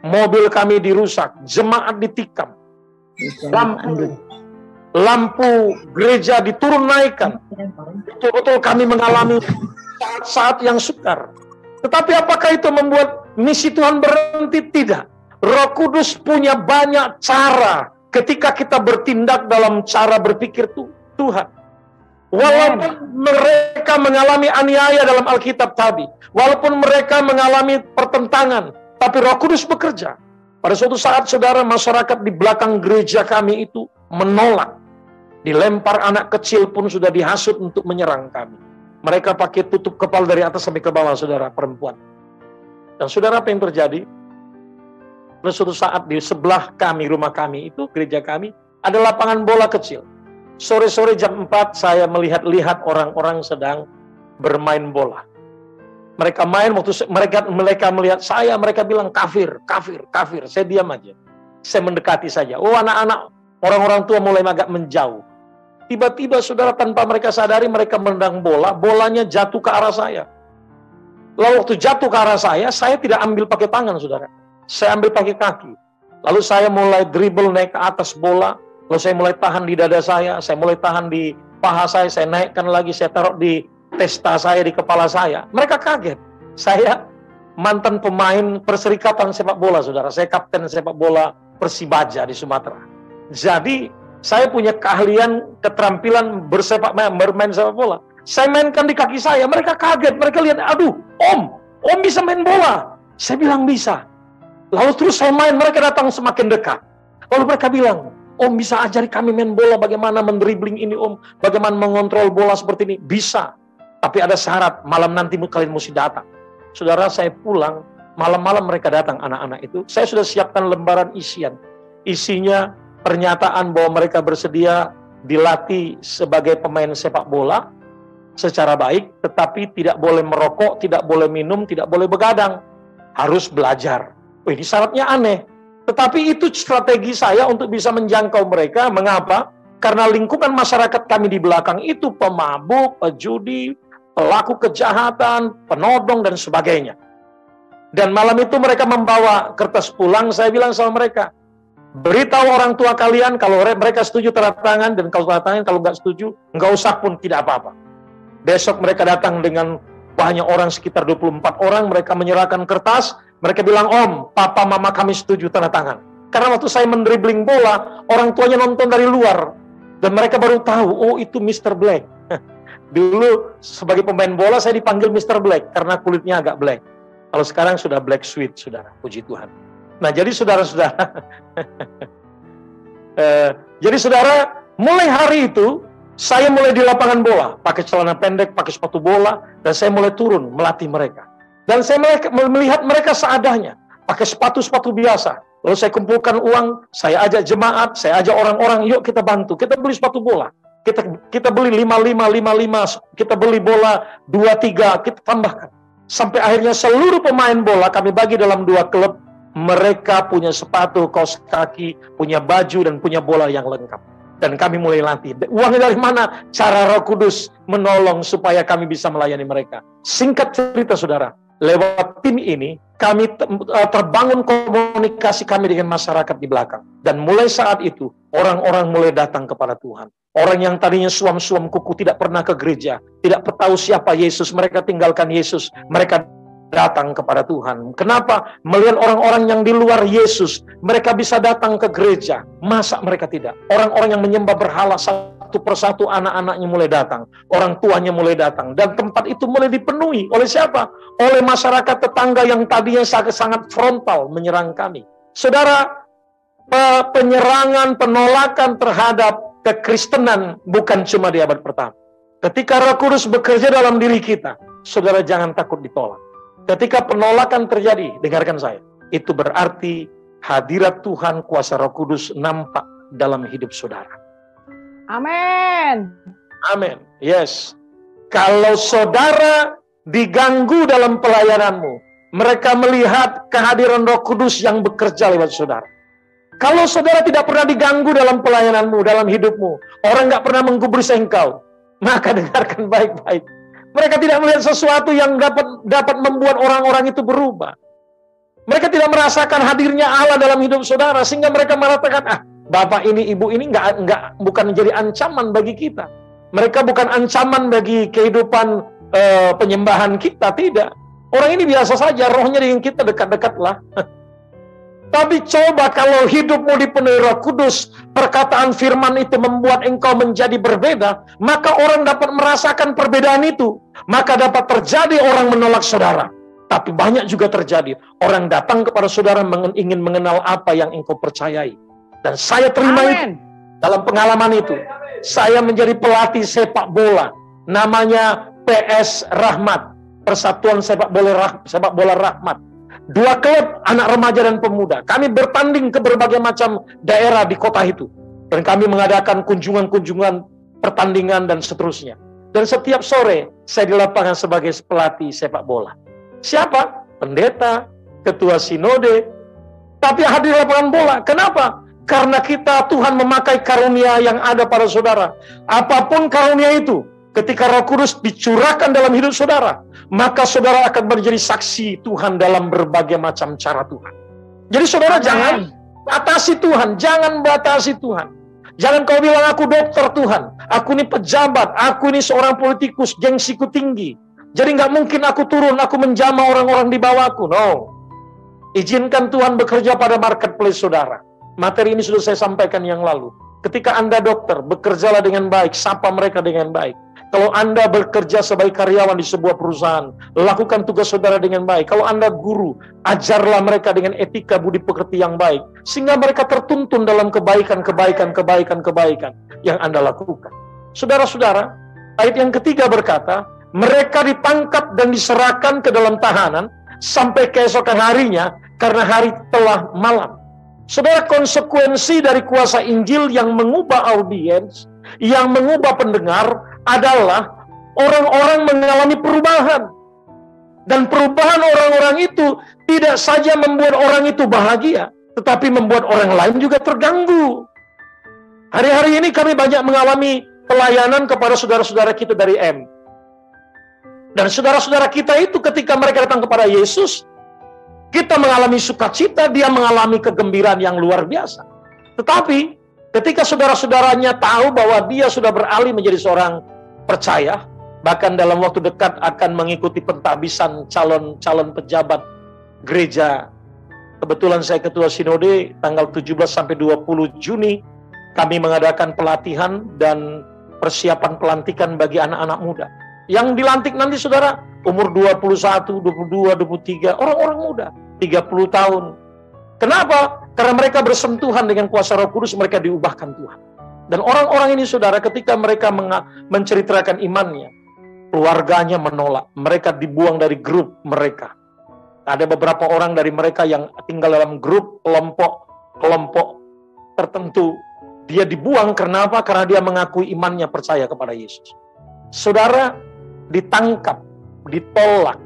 Mobil kami dirusak, jemaat ditikam, lampu gereja diturun naikkan. Betul-betul kami mengalami saat-saat yang sukar. Tetapi apakah itu membuat misi Tuhan berhenti? Tidak. Roh Kudus punya banyak cara ketika kita bertindak dalam cara berpikir Tuhan. Walaupun mereka mengalami aniaya dalam Alkitab tadi, walaupun mereka mengalami pertentangan, tapi Roh Kudus bekerja. Pada suatu saat, saudara, masyarakat di belakang gereja kami itu menolak. Dilempar, anak kecil pun sudah dihasut untuk menyerang kami. Mereka pakai tutup kepala dari atas sampai ke bawah, saudara, perempuan. Dan saudara, apa yang terjadi? Pada suatu saat di sebelah kami, rumah kami itu, gereja kami, ada lapangan bola kecil. Sore-sore jam 4, saya melihat orang-orang sedang bermain bola. Mereka main, waktu mereka melihat saya, mereka bilang kafir, kafir, kafir. Saya diam aja. Saya mendekati saja. Oh, anak-anak, orang-orang tua mulai agak menjauh. Tiba-tiba, saudara, tanpa mereka sadari, mereka menendang bola, bolanya jatuh ke arah saya. Lalu waktu jatuh ke arah saya tidak ambil pakai tangan, saudara. Saya ambil pakai kaki. Lalu saya mulai dribble naik ke atas bola, lalu saya mulai tahan di dada saya mulai tahan di paha saya naikkan lagi, saya taruh di testa saya, di kepala saya. Mereka kaget. Saya mantan pemain Perserikatan Sepak Bola, saudara. Saya kapten sepak bola Persibaja di Sumatera. Jadi, saya punya keahlian, keterampilan bermain sepak bola. Saya mainkan di kaki saya. Mereka kaget. Mereka lihat, aduh, Om bisa main bola. Saya bilang bisa. Lalu terus saya main, mereka datang semakin dekat. Lalu mereka bilang, Om bisa ajari kami main bola, bagaimana mendribling ini Om, bagaimana mengontrol bola seperti ini. Bisa. Tapi ada syarat, malam nanti kalian mesti datang. Saudara, saya pulang, malam-malam mereka datang, anak-anak itu. Saya sudah siapkan lembaran isian. Isinya pernyataan bahwa mereka bersedia dilatih sebagai pemain sepak bola secara baik, tetapi tidak boleh merokok, tidak boleh minum, tidak boleh begadang. Harus belajar. Oh, ini syaratnya aneh. Tetapi itu strategi saya untuk bisa menjangkau mereka. Mengapa? Karena lingkungan masyarakat kami di belakang itu pemabuk, pejudi, pelaku kejahatan, penodong, dan sebagainya. Dan malam itu mereka membawa kertas pulang, saya bilang sama mereka, beritahu orang tua kalian, kalau mereka setuju tanda tangan, dan kalau tanda tangan, kalau nggak setuju, nggak usah pun, tidak apa-apa. Besok mereka datang dengan banyak orang, sekitar 24 orang, mereka menyerahkan kertas, mereka bilang, Om, papa, mama kami setuju tanda tangan. Karena waktu saya mendribling bola, orang tuanya nonton dari luar, dan mereka baru tahu, oh itu Mr. Black. Dulu sebagai pemain bola saya dipanggil Mr. Black karena kulitnya agak black. Kalau sekarang sudah black sweet, saudara. Puji Tuhan. Nah, jadi saudara-saudara, jadi saudara, mulai hari itu saya mulai di lapangan bola, pakai celana pendek, pakai sepatu bola, dan saya mulai turun melatih mereka. Dan saya melihat mereka seadanya, pakai sepatu-sepatu biasa. Lalu saya kumpulkan uang, saya ajak jemaat, saya ajak orang-orang, yuk kita bantu, kita beli sepatu bola. Kita beli 55, kita beli bola 23, kita tambahkan. Sampai akhirnya seluruh pemain bola kami bagi dalam 2 klub. Mereka punya sepatu, kaos kaki, punya baju, dan punya bola yang lengkap. Dan kami mulai latih. Uangnya dari mana? Cara Roh Kudus menolong supaya kami bisa melayani mereka. Singkat cerita saudara, lewat tim ini, kami terbangun komunikasi kami dengan masyarakat di belakang. Dan mulai saat itu, orang-orang mulai datang kepada Tuhan. Orang yang tadinya suam-suam kuku tidak pernah ke gereja, tidak tahu siapa Yesus, mereka tinggalkan Yesus, mereka datang kepada Tuhan. Kenapa? Melihat orang-orang yang di luar Yesus, mereka bisa datang ke gereja. Masa mereka tidak? Orang-orang yang menyembah berhala satu persatu, anak-anaknya mulai datang, orang tuanya mulai datang, dan tempat itu mulai dipenuhi oleh siapa? Oleh masyarakat tetangga yang tadinya sangat frontal menyerang kami. Saudara, penyerangan, penolakan terhadap kekristenan bukan cuma di abad pertama. Ketika Roh Kudus bekerja dalam diri kita, saudara jangan takut ditolak. Ketika penolakan terjadi, dengarkan saya, itu berarti hadirat Tuhan, kuasa Roh Kudus nampak dalam hidup saudara. Amin. Amin. Yes. Kalau saudara diganggu dalam pelayananmu, mereka melihat kehadiran Roh Kudus yang bekerja lewat saudara. Kalau saudara tidak pernah diganggu dalam pelayananmu, dalam hidupmu, orang nggak pernah menggubris engkau, maka dengarkan baik-baik. Mereka tidak melihat sesuatu yang dapat membuat orang-orang itu berubah. Mereka tidak merasakan hadirnya Allah dalam hidup saudara, sehingga mereka mengatakan, bapak ini, ibu ini bukan menjadi ancaman bagi kita. Mereka bukan ancaman bagi kehidupan penyembahan kita, tidak. Orang ini biasa saja, rohnya dengan kita dekat-dekatlah. Tapi coba kalau hidupmu dipenuhi Roh Kudus, perkataan firman itu membuat engkau menjadi berbeda, maka orang dapat merasakan perbedaan itu. Maka dapat terjadi orang menolak saudara. Tapi banyak juga terjadi orang datang kepada saudara ingin mengenal apa yang engkau percayai. Dan saya terima itu. Dalam pengalaman itu, saya menjadi pelatih sepak bola. Namanya PS Rahmat, Persatuan Sepak Bola Rahmat. 2 klub anak remaja dan pemuda. Kami bertanding ke berbagai macam daerah di kota itu. Dan kami mengadakan kunjungan-kunjungan pertandingan dan seterusnya. Dan setiap sore saya di lapangan sebagai pelatih sepak bola. Siapa? Pendeta, ketua sinode. Tapi hadir di lapangan bola. Kenapa? Karena Tuhan memakai karunia yang ada pada saudara. Apapun karunia itu, ketika Roh Kudus dicurahkan dalam hidup saudara, maka saudara akan menjadi saksi Tuhan dalam berbagai macam cara Tuhan. Jadi saudara jangan batasi Tuhan, jangan batasi Tuhan. Jangan kau bilang aku dokter Tuhan, aku ini pejabat, aku ini seorang politikus, gengsiku tinggi. Jadi nggak mungkin aku turun, aku menjamah orang-orang di bawahku. No. Izinkan Tuhan bekerja pada marketplace saudara. Materi ini sudah saya sampaikan yang lalu. Ketika Anda dokter, bekerjalah dengan baik, sapa mereka dengan baik. Kalau Anda bekerja sebagai karyawan di sebuah perusahaan, lakukan tugas saudara dengan baik. Kalau Anda guru, ajarlah mereka dengan etika budi pekerti yang baik. Sehingga mereka tertuntun dalam kebaikan yang Anda lakukan. Saudara-saudara, ayat yang ketiga berkata, mereka ditangkap dan diserahkan ke dalam tahanan sampai keesokan harinya karena hari telah malam. Saudara, konsekuensi dari kuasa Injil yang mengubah audiens, yang mengubah pendengar adalah orang-orang mengalami perubahan. Dan perubahan orang-orang itu tidak saja membuat orang itu bahagia, tetapi membuat orang lain juga terganggu. Hari-hari ini kami banyak mengalami pelayanan kepada saudara-saudara kita dari M. Dan saudara-saudara kita itu ketika mereka datang kepada Yesus, kita mengalami sukacita, dia mengalami kegembiraan yang luar biasa. Tetapi ketika saudara-saudaranya tahu bahwa dia sudah beralih menjadi seorang percaya, bahkan dalam waktu dekat akan mengikuti pentahbisan calon pejabat gereja. Kebetulan saya ketua sinode, tanggal 17 sampai 20 Juni kami mengadakan pelatihan dan persiapan pelantikan bagi anak-anak muda. Yang dilantik nanti saudara umur 21, 22, 23, orang-orang muda, 30 tahun. Kenapa? Karena mereka bersentuhan dengan kuasa Roh Kudus, mereka diubahkan Tuhan. Dan orang-orang ini saudara, ketika mereka menceritakan imannya, keluarganya menolak, mereka dibuang dari grup mereka. Ada beberapa orang dari mereka yang tinggal dalam grup kelompok tertentu, dia dibuang. Kenapa? Karena dia mengakui imannya, percaya kepada Yesus. Saudara, ditangkap, ditolak,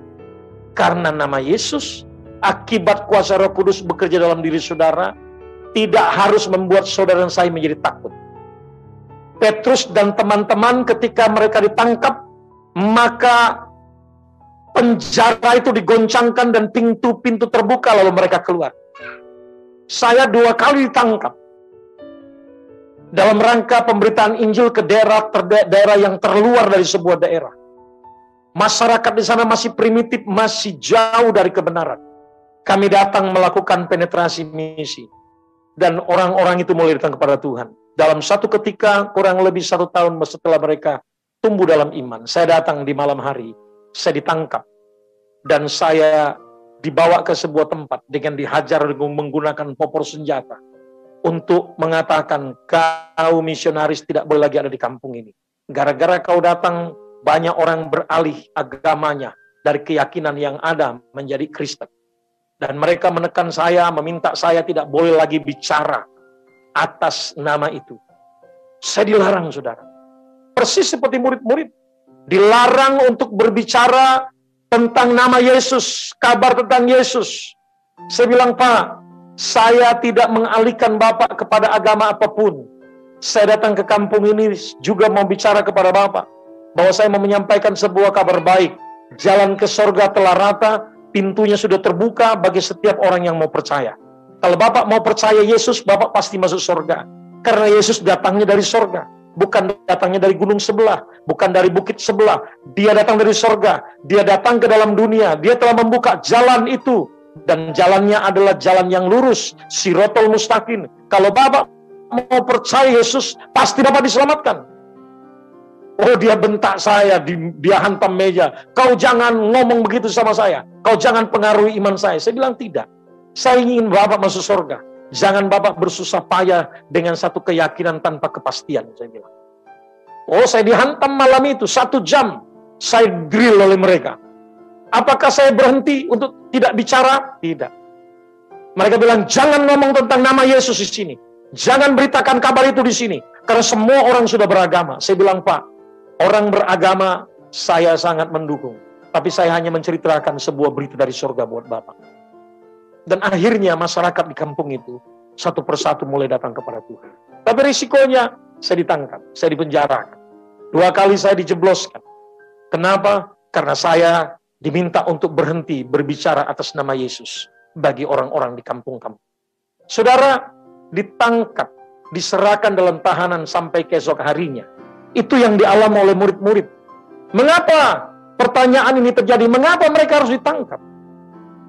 karena nama Yesus, akibat kuasa Roh Kudus bekerja dalam diri saudara, tidak harus membuat saudara dan saya menjadi takut. Petrus dan teman-teman ketika mereka ditangkap, maka penjara itu digoncangkan dan pintu-pintu terbuka lalu mereka keluar. Saya 2 kali ditangkap dalam rangka pemberitaan Injil ke daerah yang terluar dari sebuah daerah. Masyarakat di sana masih primitif, masih jauh dari kebenaran. Kami datang melakukan penetrasi misi. Dan orang-orang itu mulai datang kepada Tuhan. Dalam satu ketika, kurang lebih 1 tahun setelah mereka tumbuh dalam iman, saya datang di malam hari, saya ditangkap. Dan saya dibawa ke sebuah tempat dengan dihajar menggunakan popor senjata. Untuk mengatakan, kau misionaris tidak boleh lagi ada di kampung ini. Gara-gara kau datang, banyak orang beralih agamanya dari keyakinan yang ada menjadi Kristen. Dan mereka menekan saya, meminta saya tidak boleh lagi bicara atas nama itu. Saya dilarang, saudara. Persis seperti murid-murid. Dilarang untuk berbicara tentang nama Yesus, kabar tentang Yesus. Saya bilang, Pak, saya tidak mengalihkan Bapak kepada agama apapun. Saya datang ke kampung ini juga mau bicara kepada Bapak, bahwa saya mau menyampaikan sebuah kabar baik. Jalan ke sorga telah rata, pintunya sudah terbuka bagi setiap orang yang mau percaya. Kalau Bapak mau percaya Yesus, Bapak pasti masuk sorga. Karena Yesus datangnya dari sorga. Bukan datangnya dari gunung sebelah, bukan dari bukit sebelah. Dia datang dari sorga. Dia datang ke dalam dunia. Dia telah membuka jalan itu. Dan jalannya adalah jalan yang lurus, Sirotol Mustaqim. Kalau Bapak mau percaya Yesus, pasti Bapak diselamatkan. Oh, dia bentak saya, dia hantam meja. Kau jangan ngomong begitu sama saya. Kau jangan pengaruhi iman saya. Saya bilang tidak. Saya ingin Bapak masuk surga. Jangan Bapak bersusah payah dengan satu keyakinan tanpa kepastian. Saya bilang. Oh, saya dihantam malam itu 1 jam. Saya drill oleh mereka. Apakah saya berhenti untuk tidak bicara? Tidak. Mereka bilang, jangan ngomong tentang nama Yesus di sini. Jangan beritakan kabar itu di sini. Karena semua orang sudah beragama. Saya bilang, Pak, orang beragama saya sangat mendukung. Tapi saya hanya menceritakan sebuah berita dari surga buat Bapak. Dan akhirnya masyarakat di kampung itu satu persatu mulai datang kepada Tuhan. Tapi risikonya saya ditangkap, saya dipenjarakan. 2 kali saya dijebloskan. Kenapa? Karena saya diminta untuk berhenti berbicara atas nama Yesus bagi orang-orang di kampung-kampung. Saudara, ditangkap, diserahkan dalam tahanan sampai keesok harinya. Itu yang dialami oleh murid-murid. Mengapa pertanyaan ini terjadi? Mengapa mereka harus ditangkap?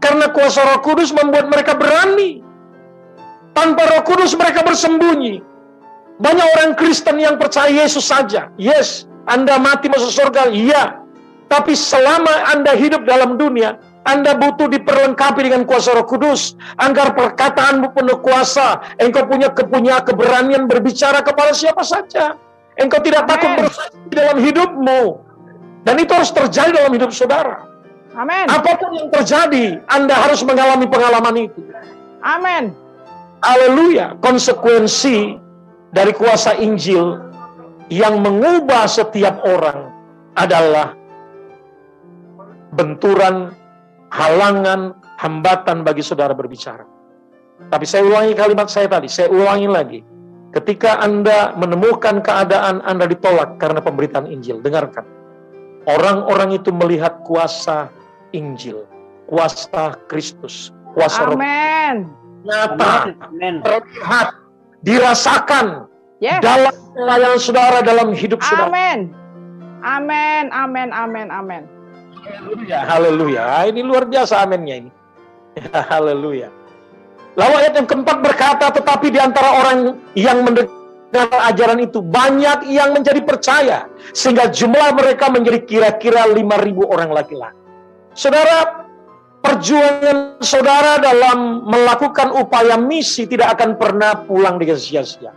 Karena kuasa Roh Kudus membuat mereka berani. Tanpa Roh Kudus mereka bersembunyi. Banyak orang Kristen yang percaya Yesus saja. Yes, Anda mati masuk surga, iya. Tapi selama Anda hidup dalam dunia, Anda butuh diperlengkapi dengan kuasa Roh Kudus. Agar perkataanmu penuh kuasa. Engkau punya keberanian berbicara kepada siapa saja. Engkau tidak takut bersaksi dalam hidupmu. Dan itu harus terjadi dalam hidup saudara. Amin. Apapun yang terjadi, Anda harus mengalami pengalaman itu. Amin. Haleluya. Konsekuensi dari kuasa Injil yang mengubah setiap orang adalah benturan, halangan, hambatan bagi saudara berbicara. Tapi saya ulangi kalimat saya tadi, saya ulangi lagi. Ketika Anda menemukan keadaan Anda ditolak karena pemberitaan Injil, dengarkan. Orang-orang itu melihat kuasa Injil, kuasa Kristus, kuasa Roh. Amin. Nyata, Amin. terlihat, dirasakan Yes. dalam pelayanan saudara, dalam hidup saudara. Amin. Amin. Amin. Amin. Amin. Haleluya, haleluya. Ini luar biasa amennya ini. Haleluya. Lalu ayat yang keempat berkata, tetapi di antara orang yang mendengar ajaran itu, banyak yang menjadi percaya. Sehingga jumlah mereka menjadi kira-kira 5.000 orang laki-laki. Saudara, perjuangan saudara dalam melakukan upaya misi tidak akan pernah pulang dengan sia-sia.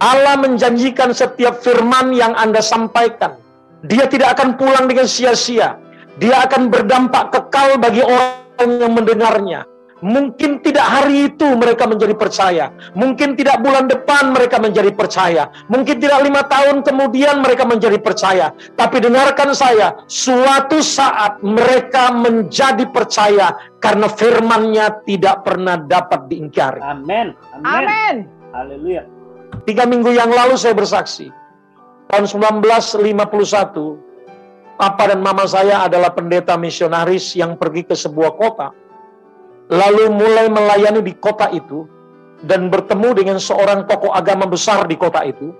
Allah menjanjikan setiap firman yang Anda sampaikan, dia tidak akan pulang dengan sia-sia. Dia akan berdampak kekal bagi orang yang mendengarnya. Mungkin tidak hari itu mereka menjadi percaya. Mungkin tidak bulan depan mereka menjadi percaya. Mungkin tidak 5 tahun kemudian mereka menjadi percaya. Tapi dengarkan saya, suatu saat mereka menjadi percaya karena firman-Nya tidak pernah dapat diingkari. Amin. Amin. Haleluya. 3 minggu yang lalu saya bersaksi. Tahun 1951, Papa dan Mama saya adalah pendeta misionaris yang pergi ke sebuah kota. Lalu mulai melayani di kota itu dan bertemu dengan seorang tokoh agama besar di kota itu.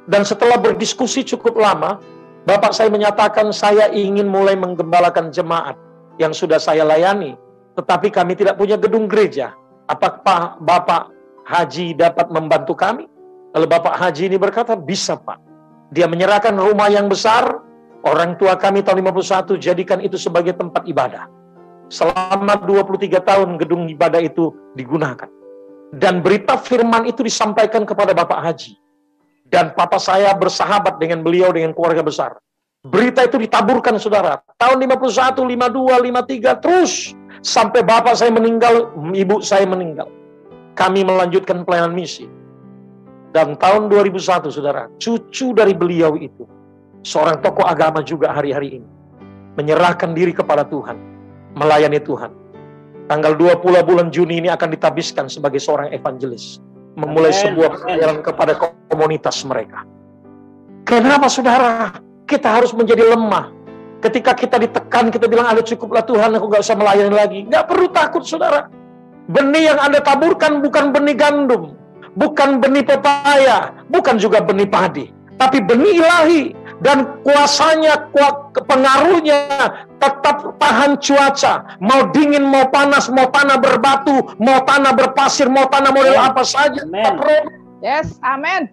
Dan setelah berdiskusi cukup lama, Bapak saya menyatakan saya ingin mulai menggembalakan jemaat yang sudah saya layani. Tetapi kami tidak punya gedung gereja. Apakah Bapak Haji dapat membantu kami? Lalu Bapak Haji ini berkata, bisa Pak. Dia menyerahkan rumah yang besar, orang tua kami tahun 51 jadikan itu sebagai tempat ibadah. Selama 23 tahun gedung ibadah itu digunakan. Dan berita firman itu disampaikan kepada Bapak Haji. Dan papa saya bersahabat dengan beliau dengan keluarga besar. Berita itu ditaburkan saudara. Tahun 51, 52, 53 terus. Sampai bapak saya meninggal, ibu saya meninggal. Kami melanjutkan pelayanan misi. Dan tahun 2001 saudara, cucu dari beliau itu, seorang tokoh agama juga hari-hari ini, menyerahkan diri kepada Tuhan, melayani Tuhan. Tanggal 20 bulan Juni ini akan ditabiskan sebagai seorang evangelis, memulai sebuah pelayanan kepada komunitas mereka. Kenapa saudara? Kita harus menjadi lemah. Ketika kita ditekan, kita bilang, ada cukuplah Tuhan, aku gak usah melayani lagi. Gak perlu takut saudara. Benih yang Anda taburkan bukan benih gandum, bukan benih pepaya, bukan juga benih padi, tapi benih ilahi. Dan kuasanya, pengaruhnya tetap tahan cuaca. Mau dingin, mau panas, mau tanah berbatu, mau tanah berpasir, mau tanah model apa saja. Yes, amin.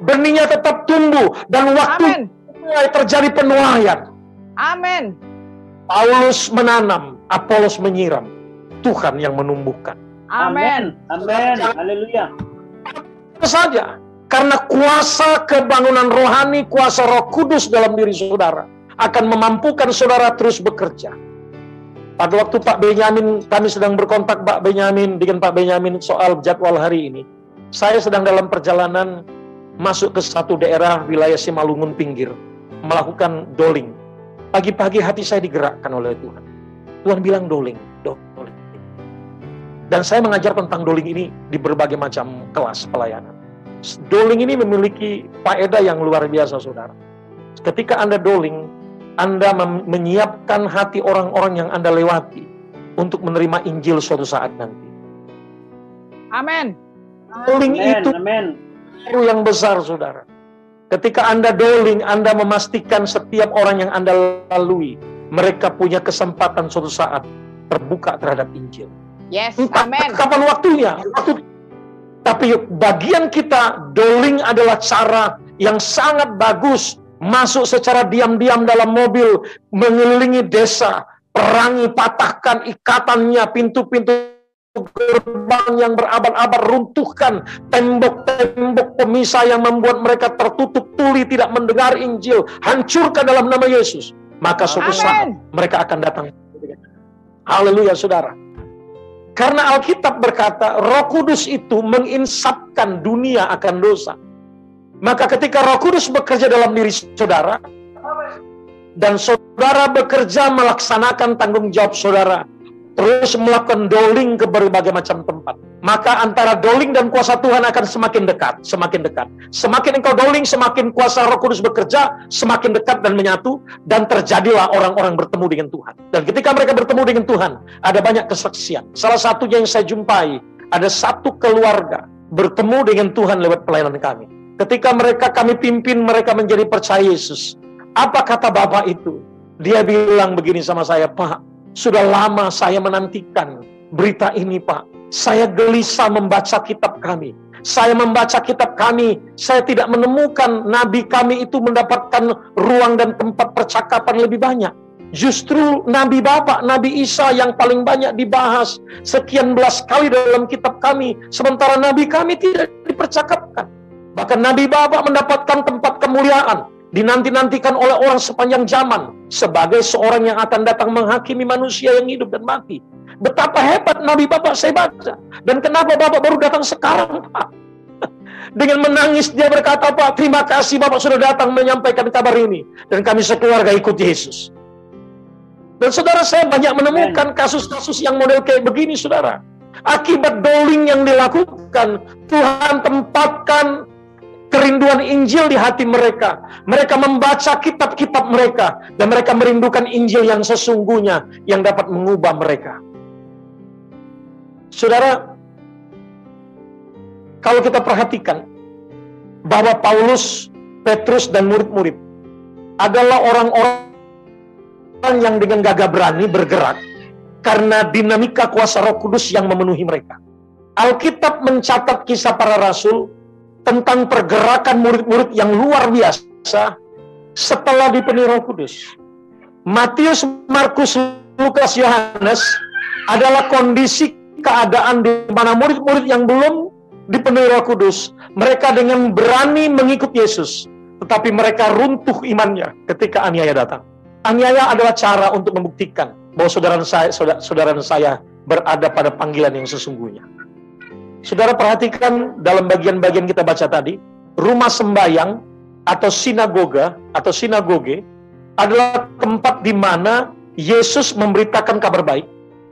Benihnya tetap tumbuh. Dan waktu mulai terjadi penuaian. Amin. Paulus menanam, Apolos menyiram, Tuhan yang menumbuhkan. Amin. Amin. Haleluya. Itu saja. Karena kuasa kebangunan rohani, kuasa Roh Kudus dalam diri saudara akan memampukan saudara terus bekerja. Pada waktu Pak Benyamin, kami sedang berkontak Pak Benyamin dengan Pak Benyamin soal jadwal hari ini. Saya sedang dalam perjalanan masuk ke satu daerah wilayah Simalungun pinggir, melakukan doling. Pagi-pagi hati saya digerakkan oleh Tuhan. Tuhan bilang doling. Dan saya mengajar tentang doling ini di berbagai macam kelas pelayanan. Doling ini memiliki faedah yang luar biasa saudara. Ketika Anda doling, Anda menyiapkan hati orang-orang yang Anda lewati untuk menerima Injil suatu saat nanti. Amin. Doling itu yang besar saudara. Ketika Anda doling, Anda memastikan setiap orang yang Anda lalui, mereka punya kesempatan suatu saat terbuka terhadap Injil. Yes, amin. Kapan waktunya? Tapi bagian kita, doling adalah cara yang sangat bagus. Masuk secara diam-diam dalam mobil, mengelilingi desa, perangi, patahkan ikatannya, pintu-pintu gerbang yang berabad-abad, runtuhkan tembok-tembok pemisah yang membuat mereka tertutup tuli, tidak mendengar Injil, hancurkan dalam nama Yesus. Maka suatu saat mereka akan datang. Haleluya saudara. Karena Alkitab berkata, Roh Kudus itu menginsapkan dunia akan dosa. Maka ketika Roh Kudus bekerja dalam diri saudara, dan saudara bekerja melaksanakan tanggung jawab saudara, terus melakukan doling ke berbagai macam tempat, maka antara doling dan kuasa Tuhan akan semakin dekat, semakin dekat. Semakin engkau doling, semakin kuasa Roh Kudus bekerja, semakin dekat dan menyatu, dan terjadilah orang-orang bertemu dengan Tuhan. Dan ketika mereka bertemu dengan Tuhan, ada banyak kesaksian. Salah satunya yang saya jumpai, ada satu keluarga bertemu dengan Tuhan lewat pelayanan kami. Ketika kami pimpin mereka menjadi percaya Yesus. Apa kata Bapak itu? Dia bilang begini sama saya, Pak, sudah lama saya menantikan berita ini Pak. Saya gelisah membaca kitab kami. Saya membaca kitab kami, saya tidak menemukan nabi kami itu mendapatkan ruang dan tempat percakapan lebih banyak. Justru Nabi Bapak, Nabi Isa yang paling banyak dibahas sekian belas kali dalam kitab kami. Sementara nabi kami tidak dipercakapkan. Bahkan Nabi Bapak mendapatkan tempat kemuliaan, dinanti-nantikan oleh orang sepanjang zaman sebagai seorang yang akan datang menghakimi manusia yang hidup dan mati. Betapa hebat Nabi Bapak saya baca. Dan kenapa Bapak baru datang sekarang, Pak? Dengan menangis dia berkata, Pak, terima kasih Bapak sudah datang menyampaikan kabar ini. Dan kami sekeluarga ikut Yesus. Dan saudara, saya banyak menemukan kasus-kasus yang model kayak begini, saudara. Akibat doling yang dilakukan, Tuhan tempatkan kerinduan Injil di hati mereka. Mereka membaca kitab-kitab mereka. Dan mereka merindukan Injil yang sesungguhnya yang dapat mengubah mereka. Saudara, kalau kita perhatikan bahwa Paulus, Petrus, dan murid-murid adalah orang-orang yang dengan gagah berani bergerak karena dinamika kuasa Roh Kudus yang memenuhi mereka. Alkitab mencatat kisah para rasul tentang pergerakan murid-murid yang luar biasa setelah dipenuhi Roh Kudus. Matius, Markus, Lukas, Yohanes adalah kondisi keadaan di mana murid-murid yang belum dipenuhi Roh Kudus, mereka dengan berani mengikut Yesus, tetapi mereka runtuh imannya ketika aniaya datang. Aniaya adalah cara untuk membuktikan bahwa saudara saya berada pada panggilan yang sesungguhnya. Saudara perhatikan dalam bagian-bagian kita baca tadi, rumah sembahyang atau sinagoga atau sinagoge adalah tempat di mana Yesus memberitakan kabar baik.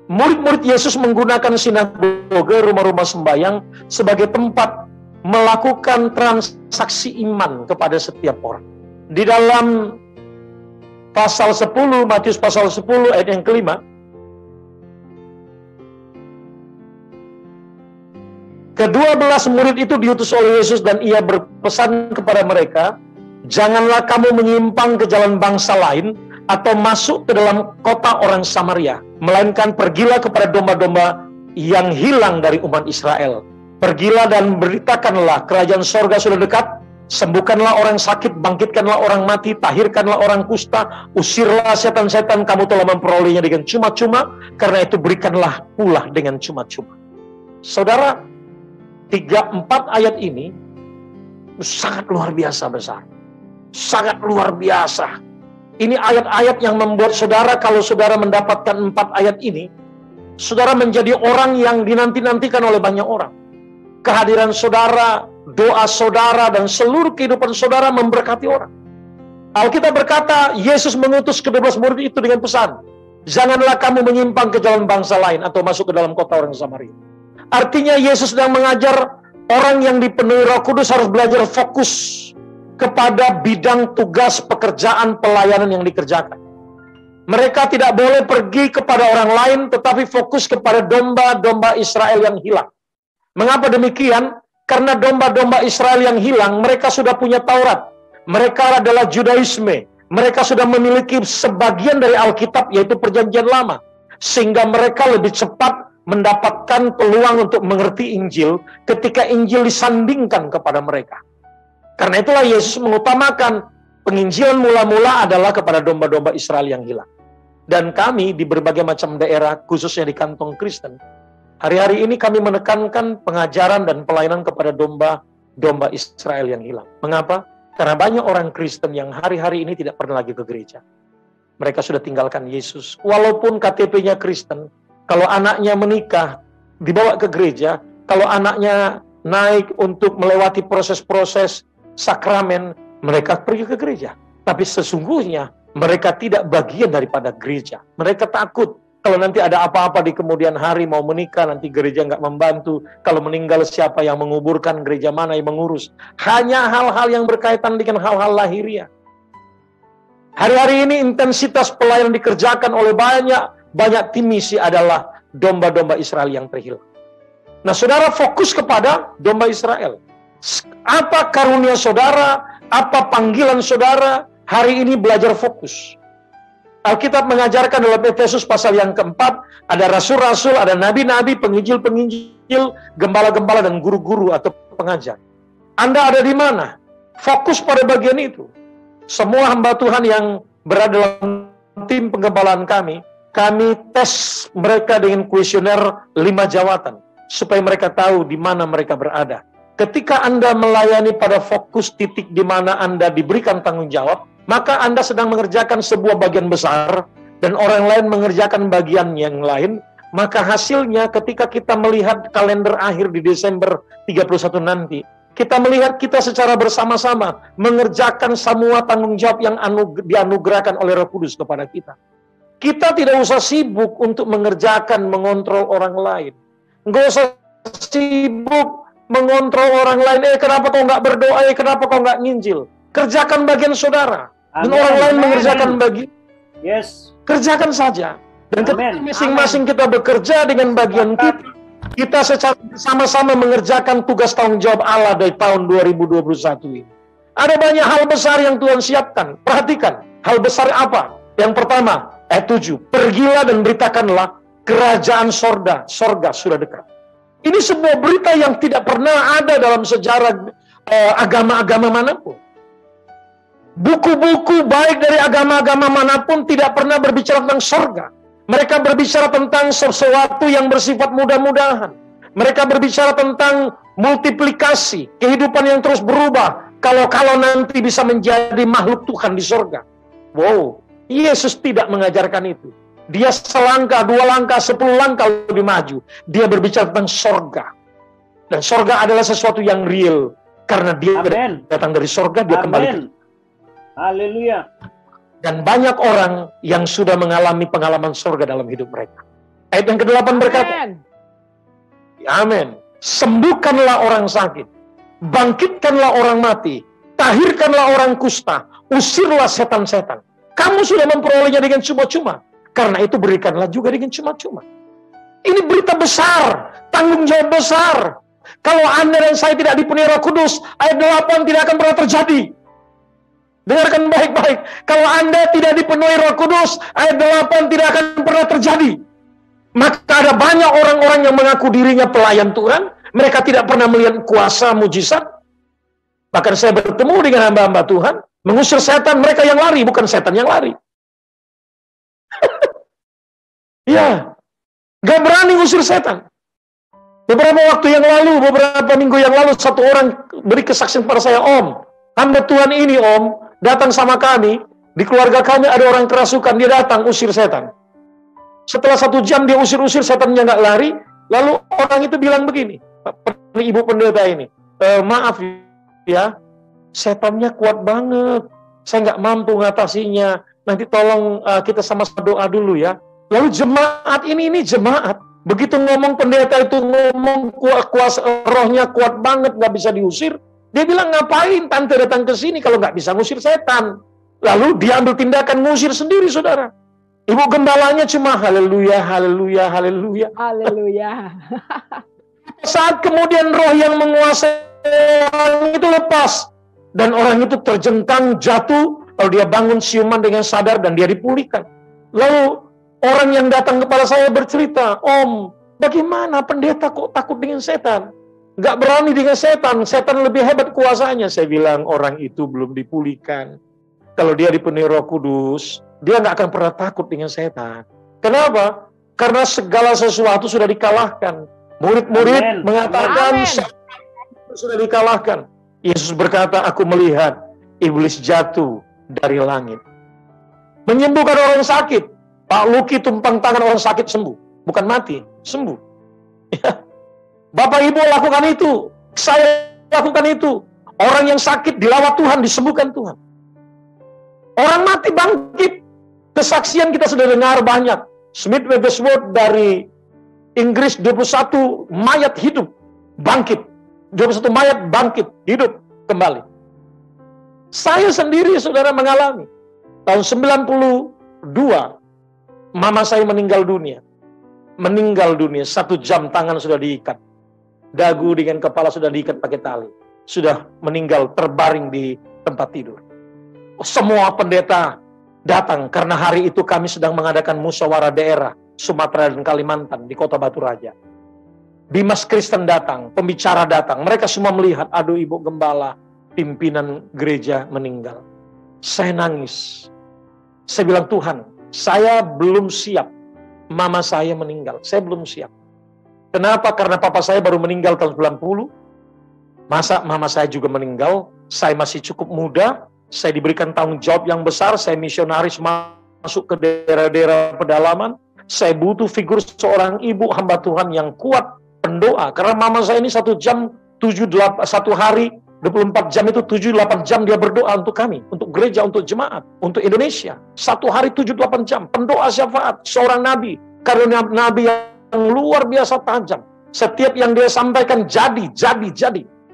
Murid-murid Yesus menggunakan sinagoge, rumah-rumah sembahyang sebagai tempat melakukan transaksi iman kepada setiap orang. Di dalam pasal 10, Matius pasal 10 ayat yang kelima, ke-12 murid itu diutus oleh Yesus dan ia berpesan kepada mereka, janganlah kamu menyimpang ke jalan bangsa lain atau masuk ke dalam kota orang Samaria, melainkan pergilah kepada domba-domba yang hilang dari umat Israel. Pergilah dan beritakanlah kerajaan sorga sudah dekat, sembuhkanlah orang sakit, bangkitkanlah orang mati, tahirkanlah orang kusta, usirlah setan-setan, kamu telah memperolehnya dengan cuma-cuma, karena itu berikanlah pula dengan cuma-cuma. Saudara, 3-4 ayat ini sangat luar biasa besar. Sangat luar biasa. Ini ayat-ayat yang membuat saudara, kalau saudara mendapatkan 4 ayat ini, saudara menjadi orang yang dinanti-nantikan oleh banyak orang. Kehadiran saudara, doa saudara, dan seluruh kehidupan saudara memberkati orang. Alkitab berkata, Yesus mengutus ke-12 murid itu dengan pesan, janganlah kamu menyimpang ke jalan bangsa lain atau masuk ke dalam kota orang Samaria. Artinya Yesus sedang mengajar orang yang dipenuhi Roh Kudus harus belajar fokus kepada bidang tugas pekerjaan pelayanan yang dikerjakan. Mereka tidak boleh pergi kepada orang lain, tetapi fokus kepada domba-domba Israel yang hilang. Mengapa demikian? Karena domba-domba Israel yang hilang, mereka sudah punya Taurat. Mereka adalah Judaisme. Mereka sudah memiliki sebagian dari Alkitab, yaitu Perjanjian Lama. Sehingga mereka lebih cepat mendapatkan peluang untuk mengerti Injil ketika Injil disandingkan kepada mereka. Karena itulah Yesus mengutamakan penginjilan mula-mula adalah kepada domba-domba Israel yang hilang. Dan kami di berbagai macam daerah, khususnya di kantong Kristen, hari-hari ini kami menekankan pengajaran dan pelayanan kepada domba-domba Israel yang hilang. Mengapa? Karena banyak orang Kristen yang hari-hari ini tidak pernah lagi ke gereja. Mereka sudah tinggalkan Yesus. Walaupun KTP-nya Kristen, kalau anaknya menikah, dibawa ke gereja, kalau anaknya naik untuk melewati proses-proses sakramen, mereka pergi ke gereja. Tapi sesungguhnya mereka tidak bagian daripada gereja. Mereka takut kalau nanti ada apa-apa di kemudian hari mau menikah, nanti gereja nggak membantu. Kalau meninggal siapa yang menguburkan, gereja mana yang mengurus. Hanya hal-hal yang berkaitan dengan hal-hal lahiriah. Hari-hari ini intensitas pelayanan dikerjakan oleh banyak tim misi adalah domba-domba Israel yang terhilang. Nah, saudara fokus kepada domba Israel. Apa karunia saudara, apa panggilan saudara, hari ini belajar fokus. Alkitab mengajarkan dalam Efesus pasal yang keempat, ada rasul-rasul, ada nabi-nabi, penginjil-penginjil, gembala-gembala, dan guru-guru atau pengajar. Anda ada di mana? Fokus pada bagian itu. Semua hamba Tuhan yang berada dalam tim penggembalaan kami tes mereka dengan kuesioner 5 jawatan, supaya mereka tahu di mana mereka berada. Ketika Anda melayani pada fokus titik di mana Anda diberikan tanggung jawab, maka Anda sedang mengerjakan sebuah bagian besar, dan orang lain mengerjakan bagian yang lain, Maka hasilnya ketika kita melihat kalender akhir di Desember 31 nanti, kita melihat kita secara bersama-sama mengerjakan semua tanggung jawab yang dianugerahkan oleh Roh Kudus kepada kita. Kita tidak usah sibuk untuk mengerjakan, mengontrol orang lain. Nggak usah sibuk mengontrol orang lain. Kenapa kau nggak berdoa? Kenapa kau nggak nginjil? Kerjakan bagian saudara. Dan orang lain mengerjakan bagian. Yes. Kerjakan saja. Dan ketika masing-masing kita bekerja dengan bagian kita secara sama-sama mengerjakan tugas tanggung jawab Allah dari tahun 2021 ini. Ada banyak hal besar yang Tuhan siapkan. Perhatikan, hal besar apa? Yang pertama, ayat 7. Pergilah dan beritakanlah kerajaan sorga sudah dekat. Ini sebuah berita yang tidak pernah ada dalam sejarah agama-agama manapun. Buku-buku baik dari agama-agama manapun tidak pernah berbicara tentang sorga. Mereka berbicara tentang sesuatu yang bersifat mudah-mudahan. Mereka berbicara tentang multiplikasi, kehidupan yang terus berubah. Kalau nanti bisa menjadi makhluk Tuhan di sorga. Wow, Yesus tidak mengajarkan itu. Dia selangkah, 2 langkah, 10 langkah lebih maju. Dia berbicara tentang sorga. Dan sorga adalah sesuatu yang real. Karena dia datang dari sorga, dia kembali. Haleluya. Dan banyak orang yang sudah mengalami pengalaman sorga dalam hidup mereka. Ayat yang ke-8 berkata, Amin. Sembuhkanlah orang sakit, bangkitkanlah orang mati, tahirkanlah orang kusta, usirlah setan-setan. Kamu sudah memperolehnya dengan cuma-cuma, karena itu berikanlah juga dengan cuma-cuma. Ini berita besar, tanggung jawab besar. Kalau Anda dan saya tidak dipenuhi Roh Kudus, ayat 8 tidak akan pernah terjadi. Dengarkan baik-baik. Kalau Anda tidak dipenuhi Roh Kudus, ayat 8 tidak akan pernah terjadi. Maka ada banyak orang-orang yang mengaku dirinya pelayan Tuhan. Mereka tidak pernah melihat kuasa mujizat. Bahkan saya bertemu dengan hamba-hamba Tuhan, mengusir setan, mereka yang lari, bukan setan yang lari. Ya, gak berani ngusir setan. Beberapa waktu yang lalu, beberapa minggu yang lalu, satu orang beri kesaksian pada saya, Om, hamba Tuhan ini Om, datang sama kami, di keluarga kami ada orang kerasukan, dia datang usir setan. Setelah 1 jam dia usir-usir, setannya nggak lari, lalu orang itu bilang begini, ibu pendeta ini, maaf ya, setannya kuat banget, saya nggak mampu ngatasinya, nanti tolong kita sama-sama doa dulu ya. Lalu jemaat ini jemaat, begitu ngomong pendeta itu ngomong kuasa rohnya kuat banget, nggak bisa diusir. Dia bilang, ngapain tante datang ke sini kalau nggak bisa ngusir setan? Lalu dia ambil tindakan ngusir sendiri, saudara. Ibu gembalanya cuma haleluya, haleluya, haleluya. Haleluya. Saat kemudian roh yang menguasai orang itu lepas. Dan orang itu terjengkang, jatuh. Lalu dia bangun siuman dengan sadar dan dia dipulihkan. Lalu orang yang datang kepada saya bercerita, Om, bagaimana pendeta kok takut dengan setan? Gak berani dengan setan, setan lebih hebat kuasanya. Saya bilang, orang itu belum dipulihkan. Kalau dia dipenuhi Roh Kudus, dia gak akan pernah takut dengan setan. Kenapa? Karena segala sesuatu sudah dikalahkan. Murid-murid mengatakan, sudah dikalahkan. Yesus berkata, aku melihat iblis jatuh dari langit. Menyembuhkan orang sakit. Pak Luki tumpang tangan orang sakit sembuh. Bukan mati, sembuh. Bapak Ibu lakukan itu, saya lakukan itu. Orang yang sakit dilawat Tuhan, disembuhkan Tuhan. Orang mati bangkit. Kesaksian kita sudah dengar banyak. Smith Wigglesworth dari Inggris, 21 mayat hidup, bangkit. 21 mayat bangkit, hidup kembali. Saya sendiri, saudara, mengalami. Tahun 92, mama saya meninggal dunia. Meninggal dunia, 1 jam tangan sudah diikat. Dagu dengan kepala sudah diikat pakai tali. Sudah meninggal terbaring di tempat tidur. Semua pendeta datang karena hari itu kami sedang mengadakan musyawarah daerah Sumatera dan Kalimantan di Kota Batu Raja. Bimas Kristen datang, pembicara datang. Mereka semua melihat, aduh ibu gembala, pimpinan gereja meninggal. Saya nangis. Saya bilang, Tuhan, saya belum siap. Mama saya meninggal, saya belum siap. Kenapa? Karena papa saya baru meninggal tahun 90. Masa mama saya juga meninggal? Saya masih cukup muda. Saya diberikan tanggung jawab yang besar. Saya misionaris masuk ke daerah-daerah pedalaman. Saya butuh figur seorang ibu hamba Tuhan yang kuat, pendoa. Karena mama saya ini 1 jam, 1 hari, 24 jam itu 7-8 jam dia berdoa untuk kami, untuk gereja, untuk jemaat, untuk Indonesia. 1 hari 7-8 jam, pendoa syafaat, seorang nabi. Karena nabi yang luar biasa tajam. Setiap yang dia sampaikan jadi.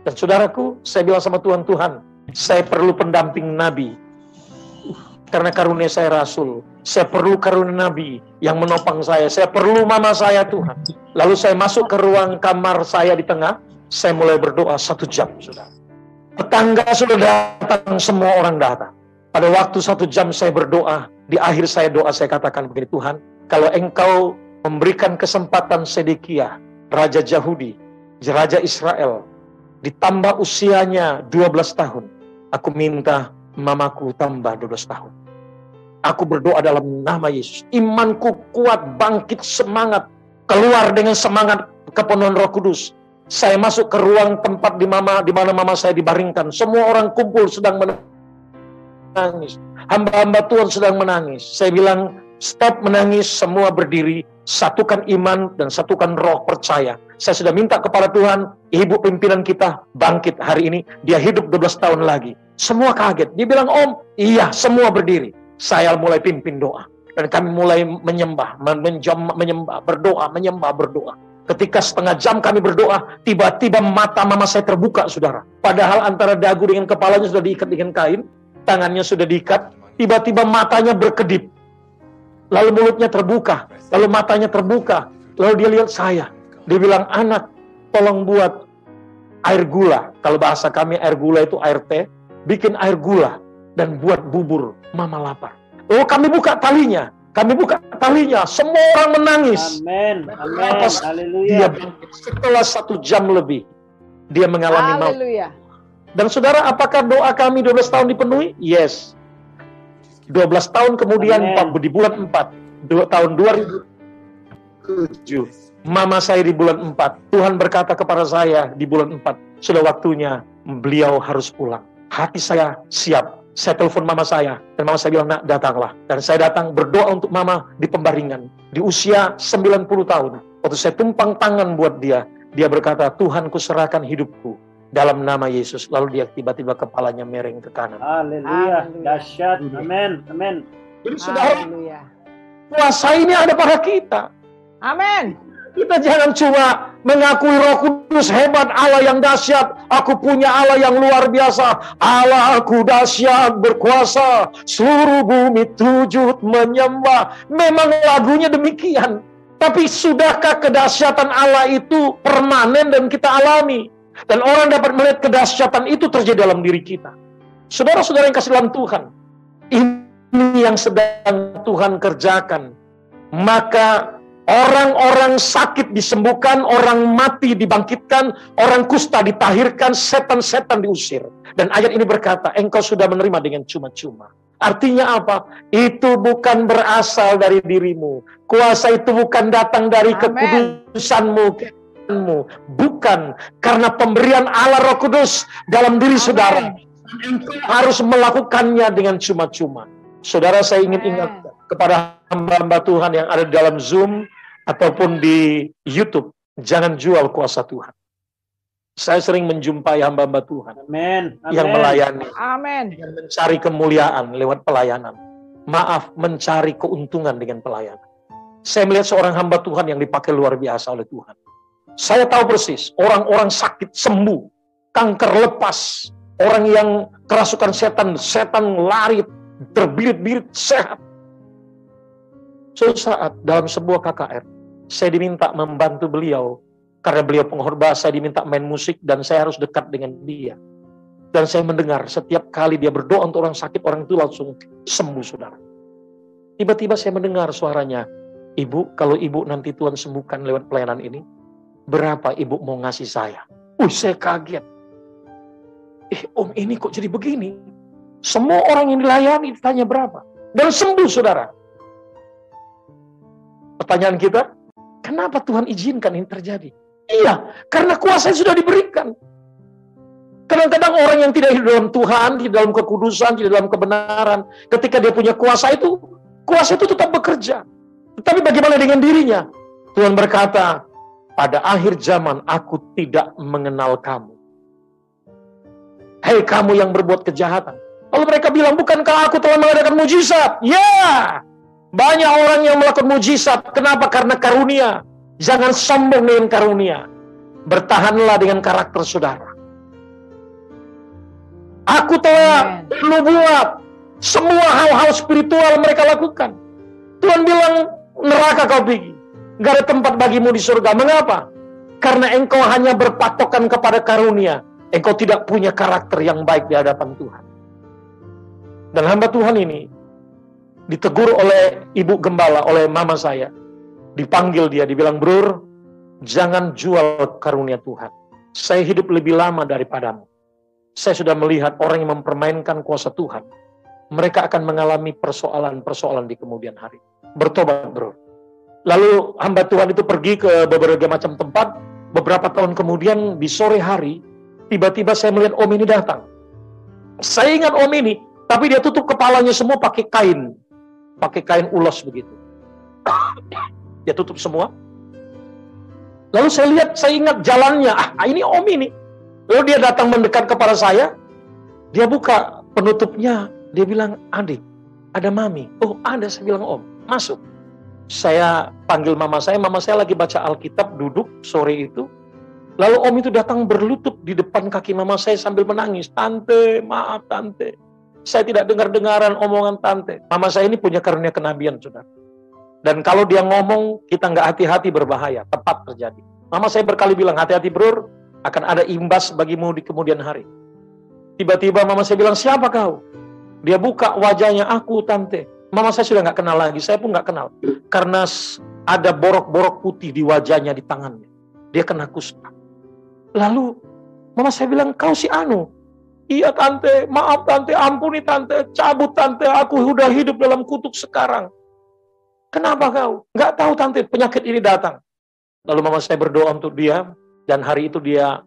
Dan saudaraku, saya bilang sama Tuhan, saya perlu pendamping nabi. Karena karunia saya rasul, saya perlu karunia nabi yang menopang saya. Saya perlu mama saya, Tuhan. Lalu saya masuk ke ruang kamar saya di tengah, saya mulai berdoa 1 jam, saudara. Tetangga sudah datang, semua orang datang. Pada waktu 1 jam saya berdoa, di akhir saya doa saya katakan begini, Tuhan, kalau Engkau memberikan kesempatan Sedekia, Raja Yahudi, Raja Israel, ditambah usianya 12 tahun, aku minta mamaku tambah 12 tahun. Aku berdoa dalam nama Yesus. Imanku kuat, bangkit, semangat. Keluar dengan semangat kepenuhan Roh Kudus. Saya masuk ke ruang tempat di mana mama saya dibaringkan. Semua orang kumpul sedang menangis. Hamba-hamba Tuhan sedang menangis. Saya bilang, stop menangis, semua berdiri. Satukan iman dan satukan roh percaya. Saya sudah minta kepada Tuhan, ibu pimpinan kita bangkit hari ini. Dia hidup 12 tahun lagi. Semua kaget. Dia bilang, Om, iya, semua berdiri. Saya mulai pimpin doa. Dan kami mulai menyembah, berdoa. Ketika setengah jam kami berdoa, tiba-tiba mata mama saya terbuka, saudara. Padahal antara dagu dengan kepalanya sudah diikat dengan kain, tangannya sudah diikat, tiba-tiba matanya berkedip. Lalu mulutnya terbuka, lalu matanya terbuka. Lalu dia lihat saya. Dia bilang, anak, tolong buat air gula. Kalau bahasa kami air gula itu air teh. Bikin air gula dan buat bubur, mama lapar. Oh, kami buka talinya. Semua orang menangis. Amin. Haleluya. Setelah 1 jam lebih, dia mengalami maut. Haleluya. Dan saudara, apakah doa kami 12 tahun dipenuhi? Yes. 12 tahun kemudian, di bulan 4, tahun 2007, mama saya di bulan 4, Tuhan berkata kepada saya di bulan 4, sudah waktunya beliau harus pulang. Hati saya siap. Saya telepon mama saya, dan mama saya bilang, nak, datanglah. Dan saya datang berdoa untuk mama di pembaringan. Di usia 90 tahun. Waktu saya tumpang tangan buat dia, dia berkata, Tuhan, kuserahkan hidupku dalam nama Yesus. Lalu dia tiba-tiba kepalanya miring ke kanan. Haleluya. Dahsyat. Amin. Jadi saudara, kuasa ini ada pada kita. Amin. Kita jangan cuma mengakui Roh Kudus hebat, Allah yang dahsyat. Aku punya Allah yang luar biasa. Allah aku dahsyat, berkuasa. Seluruh bumi sujud menyembah. Memang lagunya demikian. Tapi sudahkah kedahsyatan Allah itu permanen dan kita alami? Dan orang dapat melihat kedahsyatan itu terjadi dalam diri kita. Saudara-saudara yang kasih dalam Tuhan, ini yang sedang Tuhan kerjakan. Maka orang-orang sakit disembuhkan, orang mati dibangkitkan, orang kusta ditahirkan, setan-setan diusir. Dan ayat ini berkata, engkau sudah menerima dengan cuma-cuma. Artinya apa? Itu bukan berasal dari dirimu. Kuasa itu bukan datang dari kekudusanmu, bukan karena pemberian Allah Roh Kudus dalam diri saudara. Engkau harus melakukannya dengan cuma-cuma. Saudara, saya ingin ingat kepada hamba-hamba Tuhan yang ada di dalam Zoom ataupun di YouTube, jangan jual kuasa Tuhan. Saya sering menjumpai hamba-hamba Tuhan yang melayani, yang mencari kemuliaan lewat pelayanan. Maaf, mencari keuntungan dengan pelayanan. Saya melihat seorang hamba Tuhan yang dipakai luar biasa oleh Tuhan. Saya tahu persis, orang-orang sakit sembuh, kanker lepas, orang yang kerasukan setan lari, terbirit-birit sehat. Suatu saat dalam sebuah KKR, saya diminta membantu beliau. Karena beliau pengkhotbah, saya diminta main musik dan saya harus dekat dengan dia. Dan saya mendengar setiap kali dia berdoa untuk orang sakit, orang itu langsung sembuh, saudara. Tiba-tiba saya mendengar suaranya, Ibu, kalau ibu nanti Tuhan sembuhkan lewat pelayanan ini, berapa ibu mau ngasih saya? Saya kaget. Om, ini kok jadi begini? Semua orang yang dilayani ditanya berapa? Dan sembuh, saudara. Pertanyaan kita, kenapa Tuhan izinkan ini terjadi? Iya, karena kuasa sudah diberikan. Kadang-kadang orang yang tidak hidup dalam Tuhan, tidak dalam kekudusan, tidak dalam kebenaran, ketika dia punya kuasa itu tetap bekerja. Tetapi bagaimana dengan dirinya? Tuhan berkata, pada akhir zaman aku tidak mengenal kamu. Hei kamu yang berbuat kejahatan. Lalu mereka bilang, bukankah aku telah mengadakan mujizat? Ya, banyak orang yang melakukan mujizat. Kenapa? Karena karunia. Jangan sombong dengan karunia. Bertahanlah dengan karakter saudara. Aku telah nubuat. Semua hal-hal spiritual mereka lakukan. Tuhan bilang, neraka kau pergi. Gak ada tempat bagimu di surga. Mengapa? Karena engkau hanya berpatokan kepada karunia. Engkau tidak punya karakter yang baik di hadapan Tuhan. Dan hamba Tuhan ini ditegur oleh ibu gembala, oleh mama saya. Dipanggil dia, dibilang, Brur, jangan jual karunia Tuhan. Saya hidup lebih lama daripadamu. Saya sudah melihat orang yang mempermainkan kuasa Tuhan. Mereka akan mengalami persoalan-persoalan di kemudian hari. Bertobat, bro. Lalu hamba Tuhan itu pergi ke beberapa macam tempat. Beberapa tahun kemudian di sore hari, tiba-tiba saya melihat om ini datang. Saya ingat om ini, tapi dia tutup kepalanya semua pakai kain ulos begitu. Dia tutup semua. Lalu saya ingat jalannya. Ini om ini. Lalu dia datang mendekat kepada saya. Dia buka penutupnya. Dia bilang, adik, ada mami. Oh, ada, saya bilang, om, masuk. Saya panggil mama saya lagi baca Alkitab, duduk sore itu. Lalu om itu datang berlutut di depan kaki mama saya sambil menangis. Tante, maaf tante. Saya tidak dengar-dengaran omongan tante. Mama saya ini punya karunia kenabian, saudara. Dan kalau dia ngomong, kita nggak hati-hati berbahaya. Tepat terjadi. Mama saya berkali bilang, hati-hati bro, akan ada imbas bagimu di kemudian hari. Tiba-tiba mama saya bilang, siapa kau? Dia buka wajahnya, aku tante. Mama saya sudah nggak kenal lagi, saya pun nggak kenal. Karena ada borok-borok putih di wajahnya, di tangannya. Dia kena kusta. Lalu mama saya bilang, kau si Anu? Iya tante, maaf tante, ampuni tante, cabut tante, aku udah hidup dalam kutuk sekarang. Kenapa kau? Nggak tahu tante, penyakit ini datang. Lalu mama saya berdoa untuk dia, dan hari itu dia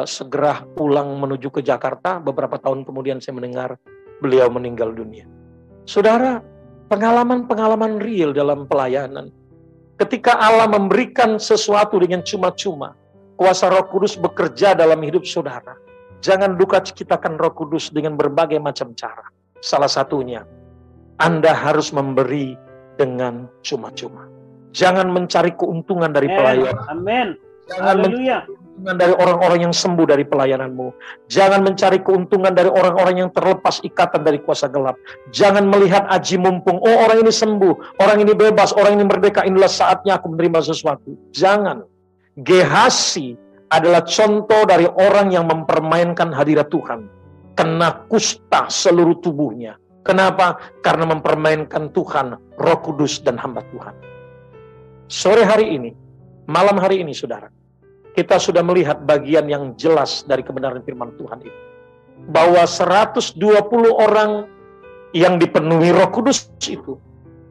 segera pulang menuju ke Jakarta. Beberapa tahun kemudian saya mendengar beliau meninggal dunia. Saudara, pengalaman-pengalaman real dalam pelayanan. Ketika Allah memberikan sesuatu dengan cuma-cuma, kuasa Roh Kudus bekerja dalam hidup saudara. Jangan duka citakan Roh Kudus dengan berbagai macam cara. Salah satunya, Anda harus memberi dengan cuma-cuma. Jangan mencari keuntungan dari pelayanan. Amin. Jangan mencari keuntungan dari orang-orang yang sembuh dari pelayananmu. Jangan mencari keuntungan dari orang-orang yang terlepas ikatan dari kuasa gelap. Jangan melihat aji mumpung. Oh, orang ini sembuh, orang ini bebas, orang ini merdeka. Inilah saatnya aku menerima sesuatu. Jangan. Gehazi adalah contoh dari orang yang mempermainkan hadirat Tuhan. Kena kusta seluruh tubuhnya. Kenapa? Karena mempermainkan Tuhan, Roh Kudus dan hamba Tuhan. Sore hari ini, malam hari ini saudara, kita sudah melihat bagian yang jelas dari kebenaran firman Tuhan itu. Bahwa 120 orang yang dipenuhi Roh Kudus itu,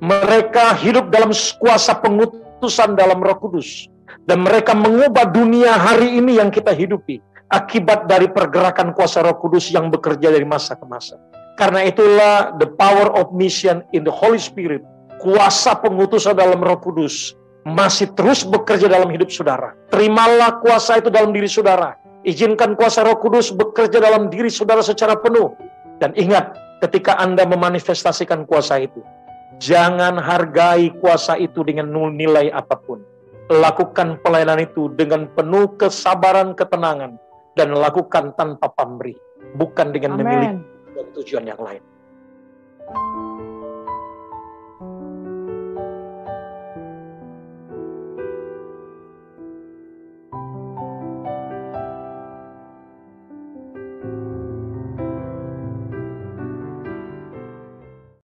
mereka hidup dalam kuasa pengutusan dalam Roh Kudus. Dan mereka mengubah dunia hari ini yang kita hidupi. Akibat dari pergerakan kuasa Roh Kudus yang bekerja dari masa ke masa. Karena itulah the power of mission in the Holy Spirit. Kuasa pengutusan dalam Roh Kudus masih terus bekerja dalam hidup saudara. Terimalah kuasa itu dalam diri saudara. Izinkan kuasa Roh Kudus bekerja dalam diri saudara secara penuh. Dan ingat, ketika Anda memanifestasikan kuasa itu, jangan hargai kuasa itu dengan nilai apapun. Lakukan pelayanan itu dengan penuh kesabaran, ketenangan. Dan lakukan tanpa pamrih. Bukan dengan memiliki tujuan yang lain.